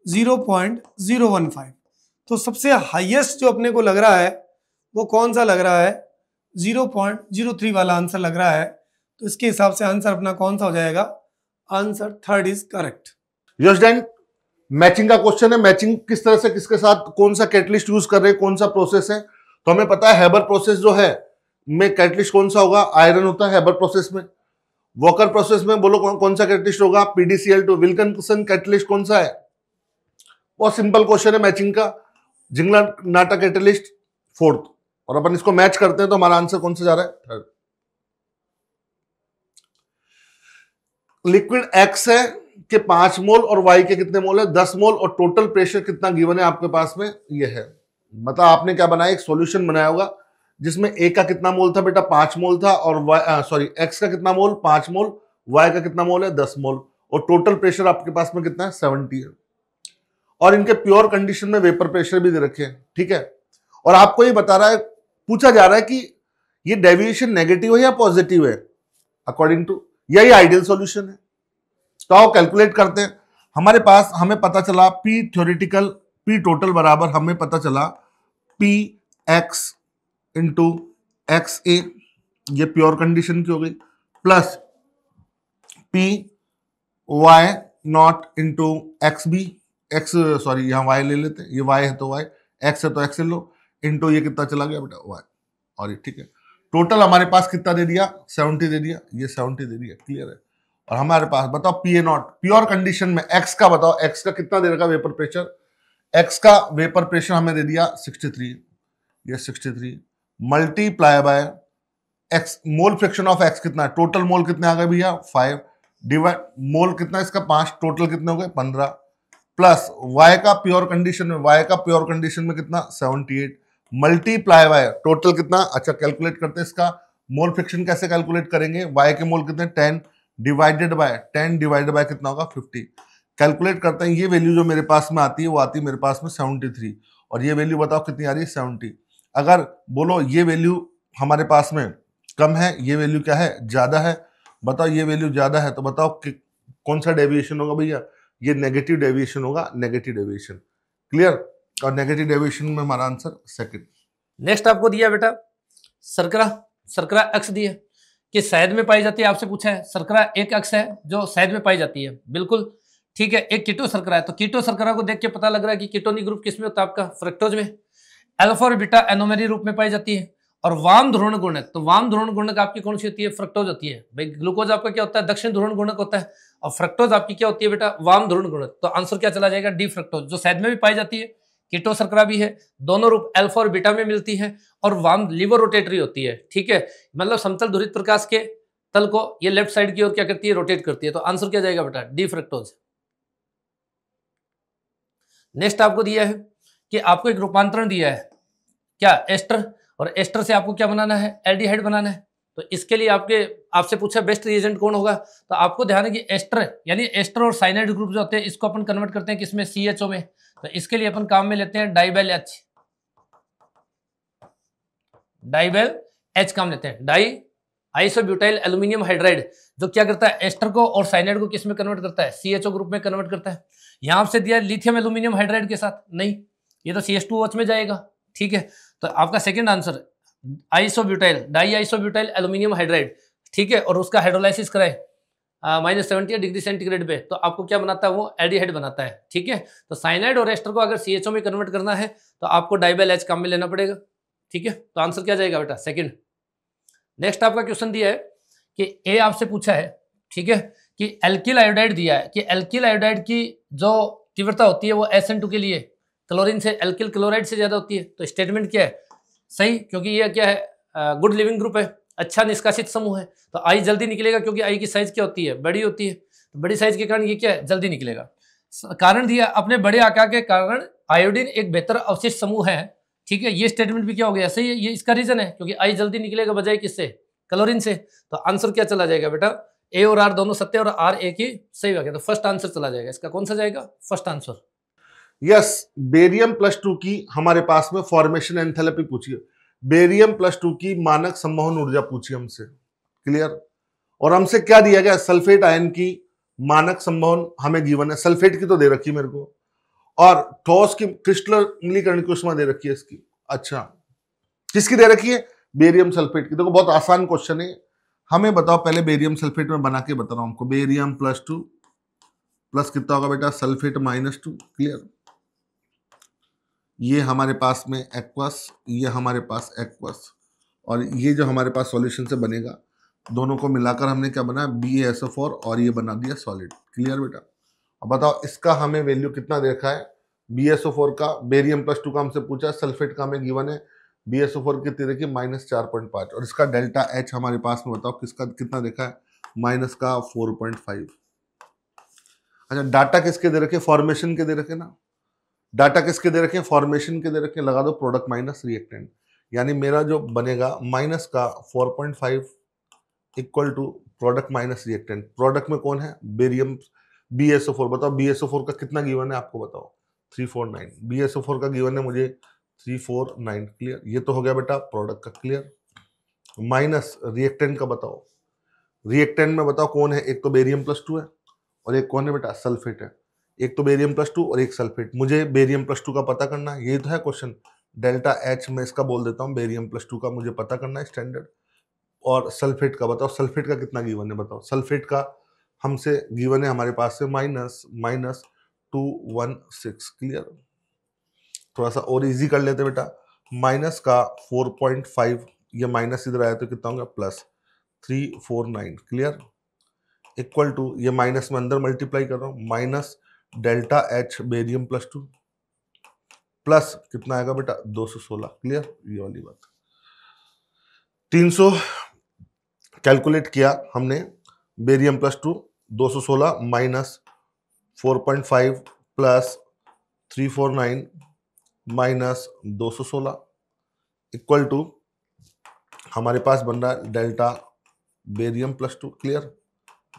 D: 0.015। तो सबसे हाईएस्ट जो अपने को लग रहा है वो कौन सा लग रहा है, 0.03 वाला आंसर लग रहा है। तो इसके हिसाब से आंसर अपना कौन सा हो जाएगा, answer third is correct.
G: Yes done. Matching का क्वेश्चन है, मैचिंग किस तरह से किसके साथ कौन सा कैटलिस्ट यूज कर रहे हैं, कौन सा प्रोसेस है। तो हमें पता है हेबर प्रोसेस जो है में कैटलिस्ट कौन सा होगा, आयरन होता है हेबर प्रोसेस में। वॉकर प्रोसेस में बोलो कौन सा कैटलिस्ट होगा, PDCl2। विल्किंसन कैटलिस्ट कौन सा है, बहुत सिंपल क्वेश्चन है मैचिंग का, जिंगलर नाटा कैटलिस्ट फोर्थ। और अपन इसको मैच करते हैं तो हमारा आंसर कौन सा जा रहा है, थर्ड। लिक्विड X है कि 5 मोल और Y के कितने मोल है, 10 मोल, और टोटल प्रेशर कितना गिवन है आपके पास में ये है। मतलब आपने क्या बनाया, एक सॉल्यूशन बनाया होगा जिसमें A का कितना मोल था बेटा, 5 मोल था, और X का कितना मोल, 5 मोल, Y का कितना मोल है, 10 मोल, और टोटल प्रेशर आपके पास में कितना है, 70 है। और इनके प्योर कंडीशन में वेपर प्रेशर भी दे रखे हैं, ठीक है। और आपको ये बता रहा है, पूछा जा रहा है कि ये डेविएशन नेगेटिव है या पॉजिटिव है अकॉर्डिंग टू, यही आइडियल सॉल्यूशन है। तो आओ कैलकुलेट करते हैं। हमारे पास हमें पता चला P थ्योरेटिकल P टोटल बराबर हमें पता चला PX इंटू XA, ये प्योर कंडीशन की हो गई, plus PY not into XB, यहाँ Y ले लेते हैं, ये Y है तो Y, X है तो X ले लो, इंटू ये कितना चला गया बेटा Y, और ये ठीक है। टोटल हमारे पास कितना दे दिया, 70 दे दिया, ये 70 दे दिया, क्लियर है। और हमारे पास बताओ PA नॉट प्योर कंडीशन में X का बताओ, X का कितना दे रखा वेपर प्रेशर, X का वेपर प्रेशर हमें दे दिया 63, ये 63 multiply by X, mole fraction of X कितना है, टोटल मोल कितने आ गए भैया 5, डिवाइड मोल कितना इसका 5, टोटल कितने हो गए 15, प्लस Y का प्योर कंडीशन में, Y का प्योर कंडीशन में कितना 78, मल्टीप्लाई बाय टोटल कितना। अच्छा कैलकुलेट करते हैं इसका मोल फ्रैक्शन, कैसे कैलकुलेट करेंगे, Y के मोल कितने 10 डिवाइडेड बाय 10 डिवाइडेड बाय कितना होगा 50। कैलकुलेट करते हैं, ये वैल्यू जो मेरे पास में आती है वो आती है मेरे पास में 73, और ये वैल्यू बताओ कितनी आ रही है 70। अगर बोलो ये वैल्यू हमारे पास में कम है, ये वैल्यू क्या है ज्यादा है, बताओ ये वैल्यू ज्यादा है, तो बताओ कि कौन सा डेविएशन होगा भैया, ये नेगेटिव डेविएशन होगा, नेगेटिव डेविएशन, क्लियर। और नेगेटिव डेविएशन में हमारा आंसर सेकंड।
F: नेक्स्ट आपको दिया बेटा शर्करा अक्ष दी है कि शहद में पाई जाती है, आपसे पूछा है शर्करा एक अक्ष है जो शहद में पाई जाती है, बिल्कुल ठीक है। एक कीटो शर्करा है, तो कीटो शर्करा को देख के पता लग रहा है कि कीटोनिक ग्रुप किसमें होता है आपका, फ्रक्टोज में। अल्फा और बीटा एनोमेरी रूप में पाई जाती है, और वाम ध्रुवण गुणक, तो वाम ध्रुवण गुणक आपकी कौन सी होती है? फ्रक्टोज होती है। भाई ग्लूकोज आपका क्या होता है? दक्षिण ध्रुवण गुणक होता है, और फ्रक्टोज आपकी क्या होती है बेटा? वाम ध्रुवण गुणक। तो आंसर क्या चला जाएगा? डी फ्रक्टोज, जो शहद में भी पाई जाती है, कीटो शर्करा भी है, दोनों रूप अल्फा और बीटा में मिलती है, और वाम लीवर रोटेटरी होती है। ठीक है, मतलब समतल ध्रुवित प्रकाश के तल को ये लेफ्ट साइड की ओर क्या करती है? रोटेट करती है। तो आंसर क्या जाएगा बेटा? D fructose. नेक्स्ट आपको दिया है कि आपको एक रूपांतरण दिया है, क्या? एस्टर, और एस्टर से आपको क्या बनाना है? एल्डिहाइड बनाना है। तो इसके लिए आपसे पूछा बेस्ट रिएजेंट कौन होगा, तो आपको ध्यान है कि एस्टर यानी एस्टर और साइनाइड ग्रुप जो होते हैं इसको अपन कन्वर्ट करते हैं किसमें? CHO में। तो इसके लिए अपन काम में लेते हैं डाइबेल H, डाइबेल H काम लेते हैं। डाई आइसोब्यूटाइल एल्यूमिनियम हाइड्राइड, जो क्या करता है? एस्टर को और साइनाइड को किस में कन्वर्ट करता है? CHO ग्रुप में कन्वर्ट करता है। यहां आपसे दिया लिथियम एल्यूमिनियम हाइड्राइड के साथ, नहीं, ये तो CH2OH में जाएगा। ठीक है, तो आपका second answer isobutyl, die isobutyl aluminium hydride. ठीक है, और उसका हाइड्रोलाइसिस कराए -70 डिग्री सेंटीग्रेड पे, तो आपको क्या बनाता है? वो एल्डिहाइड बनाता है। ठीक है, तो साइनाइड और एस्टर को अगर CHO में कन्वर्ट करना है तो आपको डाइबेल H काम में लेना पड़ेगा। ठीक है, तो आंसर क्या जाएगा बेटा? सेकंड। नेक्स्ट आपका क्वेश्चन दिया है कि ए आपसे पूछा है, ठीक है, कि एल्किल आयोडाइड दिया है कि एल्किल आयोडाइड की जो तीव्रता होती है वो SN2 के लिए क्लोरीन से, एल्किल क्लोराइड से ज्यादा होती है। तो स्टेटमेंट क्या है? सही, क्योंकि ये क्या है? गुड लिविंग ग्रुप है, अच्छा निष्कासित समूह है, तो आई जल्दी निकलेगा, क्योंकि आई की साइज क्या होती है? बड़ी होती है। तो बड़ी साइज के कारण ये क्या है? जल्दी निकलेगा। कारण दिया, अपने बड़े आकार के कारण आयोडीन एक बेहतर अवशिष्ट समूह है। ठीक है, ये स्टेटमेंट भी क्या हो गया? सही है, ये इसका रीजन है, क्योंकि आई जल्दी निकलेगा बजाय किससे? क्लोरीन से। तो आंसर क्या चला जाएगा बेटा? ए और आर दोनों सत्य और आर एक ही सही हो गया। तो फर्स्ट आंसर चला जाएगा। इसका कौन सा जाएगा? First answer.
G: यस, बेरियम +2 की हमारे पास में फॉर्मेशन एंथैल्पी पूछी है, बेरियम +2 की मानक संवहन ऊर्जा पूछी हमसे, क्लियर। और हमसे क्या दिया गया? सल्फेट आयन की मानक संवहन हमें गिवन है, सल्फेट की तो दे रखी है मेरे को, और ठोस की क्रिस्टलीकरण की उष्मा दे रखी है इसकी। अच्छा, किसकी दे रखी है? बेरियम सल्फेट की। देखो बहुत आसान क्वेश्चन है, हमें बताओ पहले बेरियम सल्फेट में बना के बता रहा हूं हमको। बेरियम +2 प्लस कितना होगा बेटा? Sulphate -2, clear. ये हमारे पास में एक्वस, ये हमारे पास एक्वस, और ये जो हमारे पास सॉल्यूशन से बनेगा, दोनों को मिलाकर हमने क्या बनाया? BaSO4, और ये बना दिया सॉलिड, क्लियर बेटा। अब बताओ इसका हमें वैल्यू कितना देखा है? BaSO4 का, बेरियम +2 का हमसे पूछा, सल्फेट का हमें गिवन है, BaSO4 कितनी देखिए? -4.5, और इसका डेल्टा H हमारे पास में बताओ किसका कितना देखा है? -4.5। अच्छा, डाटा किसके दे रखे? फॉर्मेशन के दे रखे ना। डाटा किसके दे रखे? फॉर्मेशन के दे रखे। लगा दो प्रोडक्ट माइनस रिएक्टेंट, यानी मेरा जो बनेगा माइनस का 4.5 equal to product minus reactant. Product में कौन है? Barium BaSO4। बताओ BaSO4 का कितना गिवन है आपको? बताओ 349। BaSO4 का गिवन है मुझे 349, क्लियर। ये तो हो गया बेटा प्रोडक्ट का, क्लियर। माइनस रिएक्टेंट का बताओ। रिएक्टेंट में बताओ कौन है? एक तो बेरियम +2 है, और एक कौन है बेटा? सल्फेट है। एक तो बेरियम +2 और एक सल्फेट। मुझे बेरियम +2 का पता करना है, यही तो है क्वेश्चन। डेल्टा H में इसका बोल देता हूँ, बेरियम +2 का मुझे पता करना है स्टैंडर्ड। और सल्फेट का बताओ, सल्फेट का कितना गिवन है? बताओ। सल्फेट का हमसे गिवन है हमारे पास से -216, क्लियर। थोड़ा सा और इजी कर लेते बेटा। माइनस का 4.5, ये माइनस इधर आया तो कितना होगा? +349, क्लियर। इक्वल टू, ये माइनस में अंदर मल्टीप्लाई कर रहा हूँ, minus delta H barium +2 plus कितना आएगा बेटा? 216, क्लियर। ये वाली बात 300 कैलकुलेट किया हमने। Barium +2 216 minus 4.5 plus 349 minus 216 equal to हमारे पास बन रहा है डेल्टा बेरियम +2, क्लियर,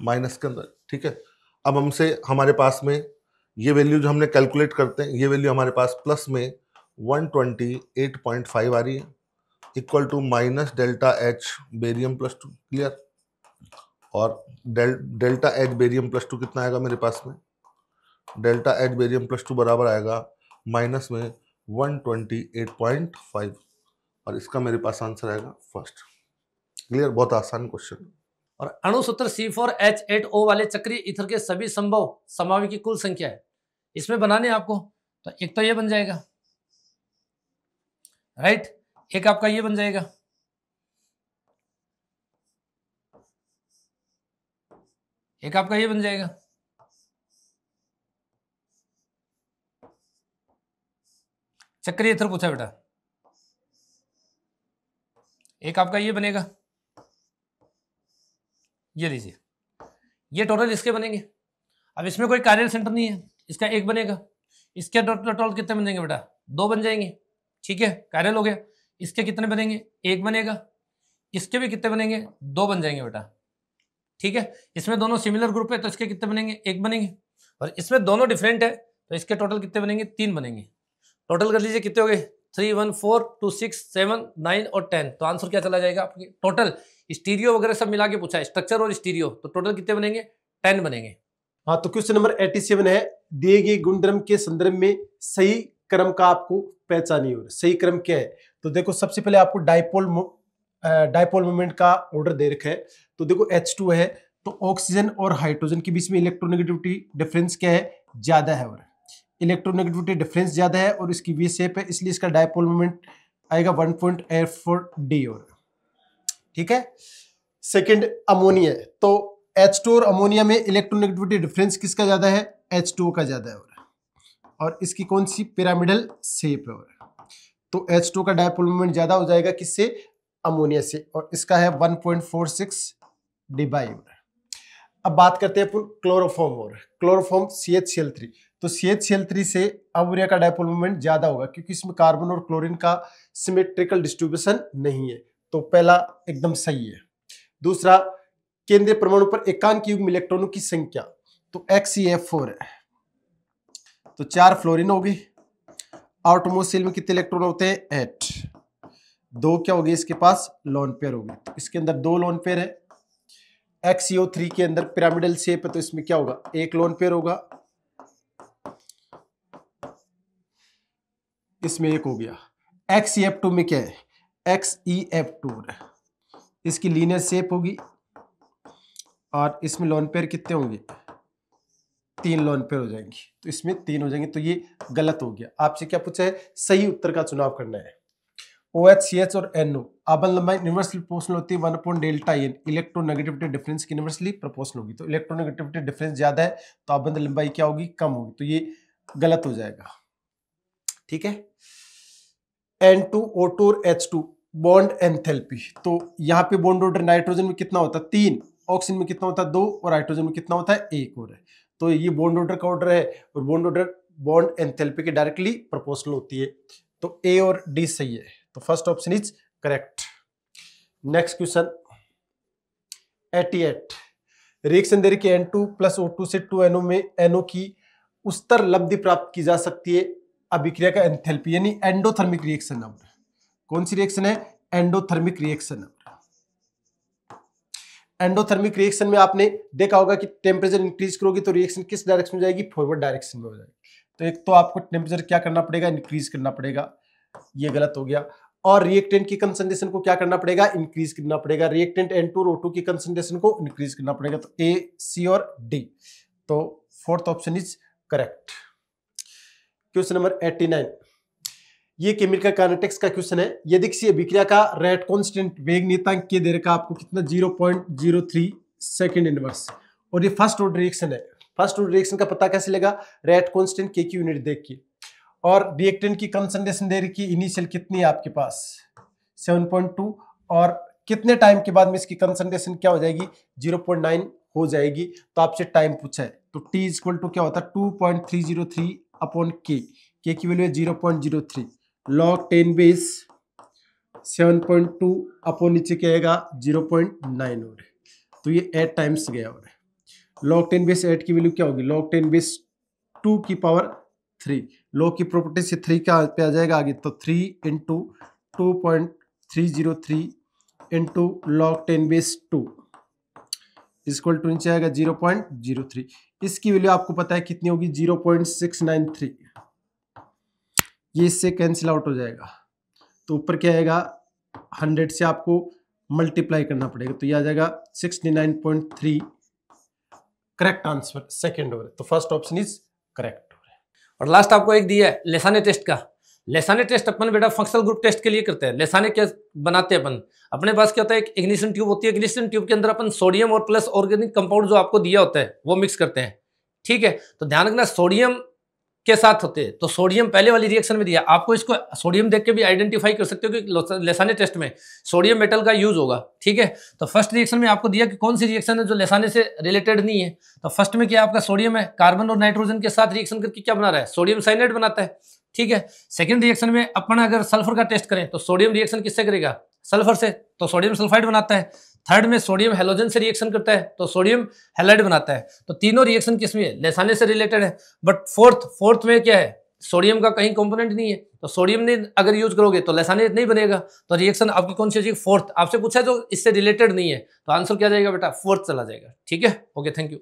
G: माइनस के अंदर, ठीक है। अब हमसे हमारे पास में ये वैल्यू जो हमने कैलकुलेट करते हैं, ये वैल्यू हमारे पास प्लस में 128.5 आ रही है, equal to minus delta H barium +2, clear. और डेल्टा H बेरियम +2 कितना आएगा मेरे पास में? डेल्टा H बेरियम +2 बराबर आएगा माइनस में 128.5, और इसका मेरे पास आंसर आएगा फर्स्ट, क्लियर। बहुत आसान क्वेश्चन।
F: और अणुसूत्र C4H8O वाले चक्रीय ईथर के सभी संभव समावि की कुल संख्या है, इसमें बनाने आपको, तो एक तो ये बन जाएगा, राइट, एक आपका ये बन जाएगा, एक आपका ये बन जाएगा, चक्रीय ईथर पूछा बेटा। एक आपका ये बनेगा, ये लीजिए, ये टोटल इसके बनेंगे। अब इसमें कोई कार्य सेंटर नहीं है, इसका एक बनेगा। इसके टोटल कितने बनेंगे बेटा? 2 बन जाएंगे, ठीक है, कार्य हो गया। इसके कितने बनेंगे? 1 बनेगा। इसके भी कितने बनेंगे? 2 बन जाएंगे बेटा, ठीक है। इसमें दोनों सिमिलर ग्रुप है तो इसके कितने बनेंगे? 1 बनेंगे। और इसमें दोनों डिफरेंट है तो इसके टोटल कितने बनेंगे? 3 बनेंगे। टोटल कर लीजिए कितने हो गए? 3, 1, 4, 2, 6, 7, 9 और 10। तो आंसर क्या चला जाएगा आपके? टोटल स्टीरियो वगैरह सब मिला के पूछा है, स्ट्रक्चर और स्टीरियो, तो टोटल कितने बनेंगे? 10 बनेंगे।
C: हाँ, तो क्वेश्चन नंबर 87 है, दिए गए गुणधर्म के संदर्भ में सही क्रम का आपको पहचानिए। और सही क्रम क्या है? तो देखो, सबसे पहले आपको डायपोल मोमेंट का ऑर्डर दे रखा है। तो देखो H2 है, तो ऑक्सीजन और हाइड्रोजन के बीच में इलेक्ट्रोनेगेटिविटी डिफरेंस क्या है? ज्यादा है। और इलेक्ट्रोनेगेटिविटी डिफरेंस ज्यादा है और इसकी वी शेप है, इसलिए इसका डायपोल मोमेंट आएगा 1.84D। और ठीक है। सेकंड अमोनिया है, तो H2 और अमोनिया में इलेक्ट्रोनेगेटिविटी डिफरेंस किसका ज्यादा है? H2 का ज्यादा है। और इसकी कौन सी? पिरामिडल शेप है। तो H2 का डायपोल मोमेंट ज्यादा हो जाएगा किससे? अमोनिया से, और इसका है 1.46D/। अब बात करते हैं अपन क्लोरोफॉर्म। और क्लोरोफॉर्म CH Cl3, तो CH Cl3 से अमोनिया का डायपोल मोमेंट ज्यादा होगा क्योंकि इसमें कार्बन और क्लोरीन का सिमेट्रिकल डिस्ट्रीब्यूशन नहीं है, तो पहला एकदम सही है। दूसरा, केंद्रीय परमाणु पर एकांक युग्म इलेक्ट्रॉनों की संख्या, तो XeF4 है, तो 4 फ्लोरीन होगी। आउटरमोस्ट शेल में कितने इलेक्ट्रॉन होते हैं? 8। 2 क्या होगी इसके पास? लोन पेयर होगी, तो इसके अंदर 2 लोन पेयर है। XeO3 के अंदर पिरामिडल शेप है, तो इसमें क्या होगा? 1 लोन पेयर होगा, इसमें 1 हो गया। XeF2 में क्या है? XeF2 है, इसकी लीनियर शेप होगी और इसमें लोन पेयर कितने होंगे? 3 लोन पेयर हो जाएंगे, तो इसमें 3 हो जाएंगे, तो ये गलत हो गया। आपसे क्या पूछा है? सही उत्तर का चुनाव करना है। OH, CH और NO आबंध लंबाई इनवर्सली प्रोपोर्शनल होती है 1/Δn। इलेक्ट्रोनेगेटिविटी डिफरेंस की इनवर्सली प्रोपोर्शनल होगी, तो इलेक्ट्रोनेगेटिविटी डिफरेंस ज्यादा है तो आबंध लंबाई क्या होगी? कम होगी, तो ये गलत हो जाएगा, ठीक है। N2O2 और H2 बॉन्ड एंथैल्पी, तो यहाँ पे बॉन्ड ऑर्डर नाइट्रोजन में कितना होता है? 3, ऑक्सीजन में कितना होता है? 2 और हाइड्रोजन में कितना होता है? 1 और है। तो ये बॉन्ड ऑर्डर का ऑर्डर है और बॉन्ड ऑर्डर बॉन्ड एंथैल्पी के डायरेक्टली प्रोपोर्शनल होती है, तो A और D सही है, तो first option is correct. Next question 88, reaction दे रही है N2+O2 से 2NO में NO की उच्चतर लब्धि प्राप्त की जा सकती है अभिक्रिया का एंथैल्पी, यानी एंडोथर्मिक रिएक्शन। अब कौन सी रिएक्शन है? Endothermic reaction. एंडोथर्मिक रिएक्शन में आपने देखा होगा कि टेम्परेचर इंक्रीज करोगे तो रिएक्शन किस डायरेक्शन में जाएगी? फॉरवर्ड डायरेक्शन में हो जाएगी। तो एक तो आपको टेम्परेचर क्या करना पड़ेगा? इंक्रीज करना पड़ेगा, ये गलत हो गया। और रिएक्टेंट की कंसंट्रेशन को क्या करना पड़ेगा? इंक्रीज करना पड़ेगा। रिएक्टेंट N2 और O2 की कंसंट्रेशन को इंक्रीज करना पड़ेगा, तो A, C और D, तो fourth option is correct. Question number 89, ये केमिकल काइनेटिक्स का क्वेश्चन है। यदि किसी अभिक्रिया का रेट कांस्टेंट वेग नियतांक के दे रखा आपको कितना? 0.03 सेकंड इनवर्स, और ये फर्स्ट ऑर्डर रिएक्शन है। फर्स्ट ऑर्डर रिएक्शन का पता कैसे लगा? रेट कांस्टेंट के की यूनिट देख के। और रिएक्टेंट की कंसंट्रेशन दे रखी इनिशियल कितनी है आपके पास? 7.2, और कितने टाइम के बाद में इसकी कंसंट्रेशन क्या हो जाएगी? 0.9 हो जाएगी। तो आपसे टाइम पूछा है, तो T इक्वल टू क्या होता है? 2.303 अपॉन K की वैल्यू है 0.03, log 10 बेस 7.2 अपॉन नीचे क्या आएगा? 0.9, और तो ये 8 टाइम्स गया। और log 10 बेस 8 की वैल्यू क्या होगी? log 10 बेस 2 की पावर 3, log की प्रॉपर्टी से 3 का पे आ जाएगा आगे, तो 3 into 2.303 into log 10 base 2 equal to नीचे आएगा 0.03। इसकी वैल्यू आपको पता है कितनी होगी? 0.693। ये इससे कैंसिल आउट हो जाएगा, तो ऊपर क्या आएगा? 100 से आपको मल्टीप्लाई करना पड़ेगा, तो ये आ जाएगा 69.3। करेक्ट आंसर सेकंड हो रहा है, तो फर्स्ट ऑप्शन इज करेक्ट।
F: और लास्ट आपको एक दिया है लेसाने टेस्ट का। लेसाने टेस्ट अपन बेटा फंक्शनल ग्रुप टेस्ट के लिए करते हैं। लेसाने क्या बनाते हैं अपन, अपने पास क्या होता है, एक इग्निशन ट्यूब होती है, इग्निशन ट्यूब के अंदर अपन सोडियम और प्लस ऑर्गेनिक कंपाउंड जो आपको दिया होता है वो मिक्स करते हैं, ठीक है। तो ध्यान रखना सोडियम के साथ होते हैं, तो सोडियम पहले वाली रिएक्शन में दिया, आपको इसको सोडियम देख के भी आइडेंटिफाई कर सकते हो कि लेसाने टेस्ट में सोडियम मेटल का यूज होगा, ठीक है। तो फर्स्ट रिएक्शन में आपको दिया कि कौन सी रिएक्शन है जो लेसाने से रिलेटेड नहीं है, तो फर्स्ट में क्या आपका सोडियम है, कार्बन और नाइट्रोजन के साथ रिएक्शन करके क्या बना रहा है, सोडियम साइनाइड बनाता है, ठीक है। सेकंड रिएक्शन में अपन अगर सल्फर का टेस्ट करें तो सोडियम रिएक्शन किससे करेगा, सल्फर से, तो सोडियम सल्फाइड बनाता है। थर्ड में सोडियम हेलोजन से रिएक्शन करता है तो सोडियम हैलाइड बनाता है। तो तीनों रिएक्शन किसमें है, लेसाने से रिलेटेड है। बट फोर्थ में क्या है, सोडियम का कहीं कंपोनेंट नहीं है, तो सोडियम ने अगर यूज करोगे तो लेसानेट नहीं बनेगा, तो रिएक्शन आपकी कौन सी हो जाएगी, फोर्थ। आपसे पूछा जो इससे रिलेटेड नहीं है, तो आंसर क्या जाएगा बेटा, फोर्थ चला जाएगा, ठीक है। Okay, thank you.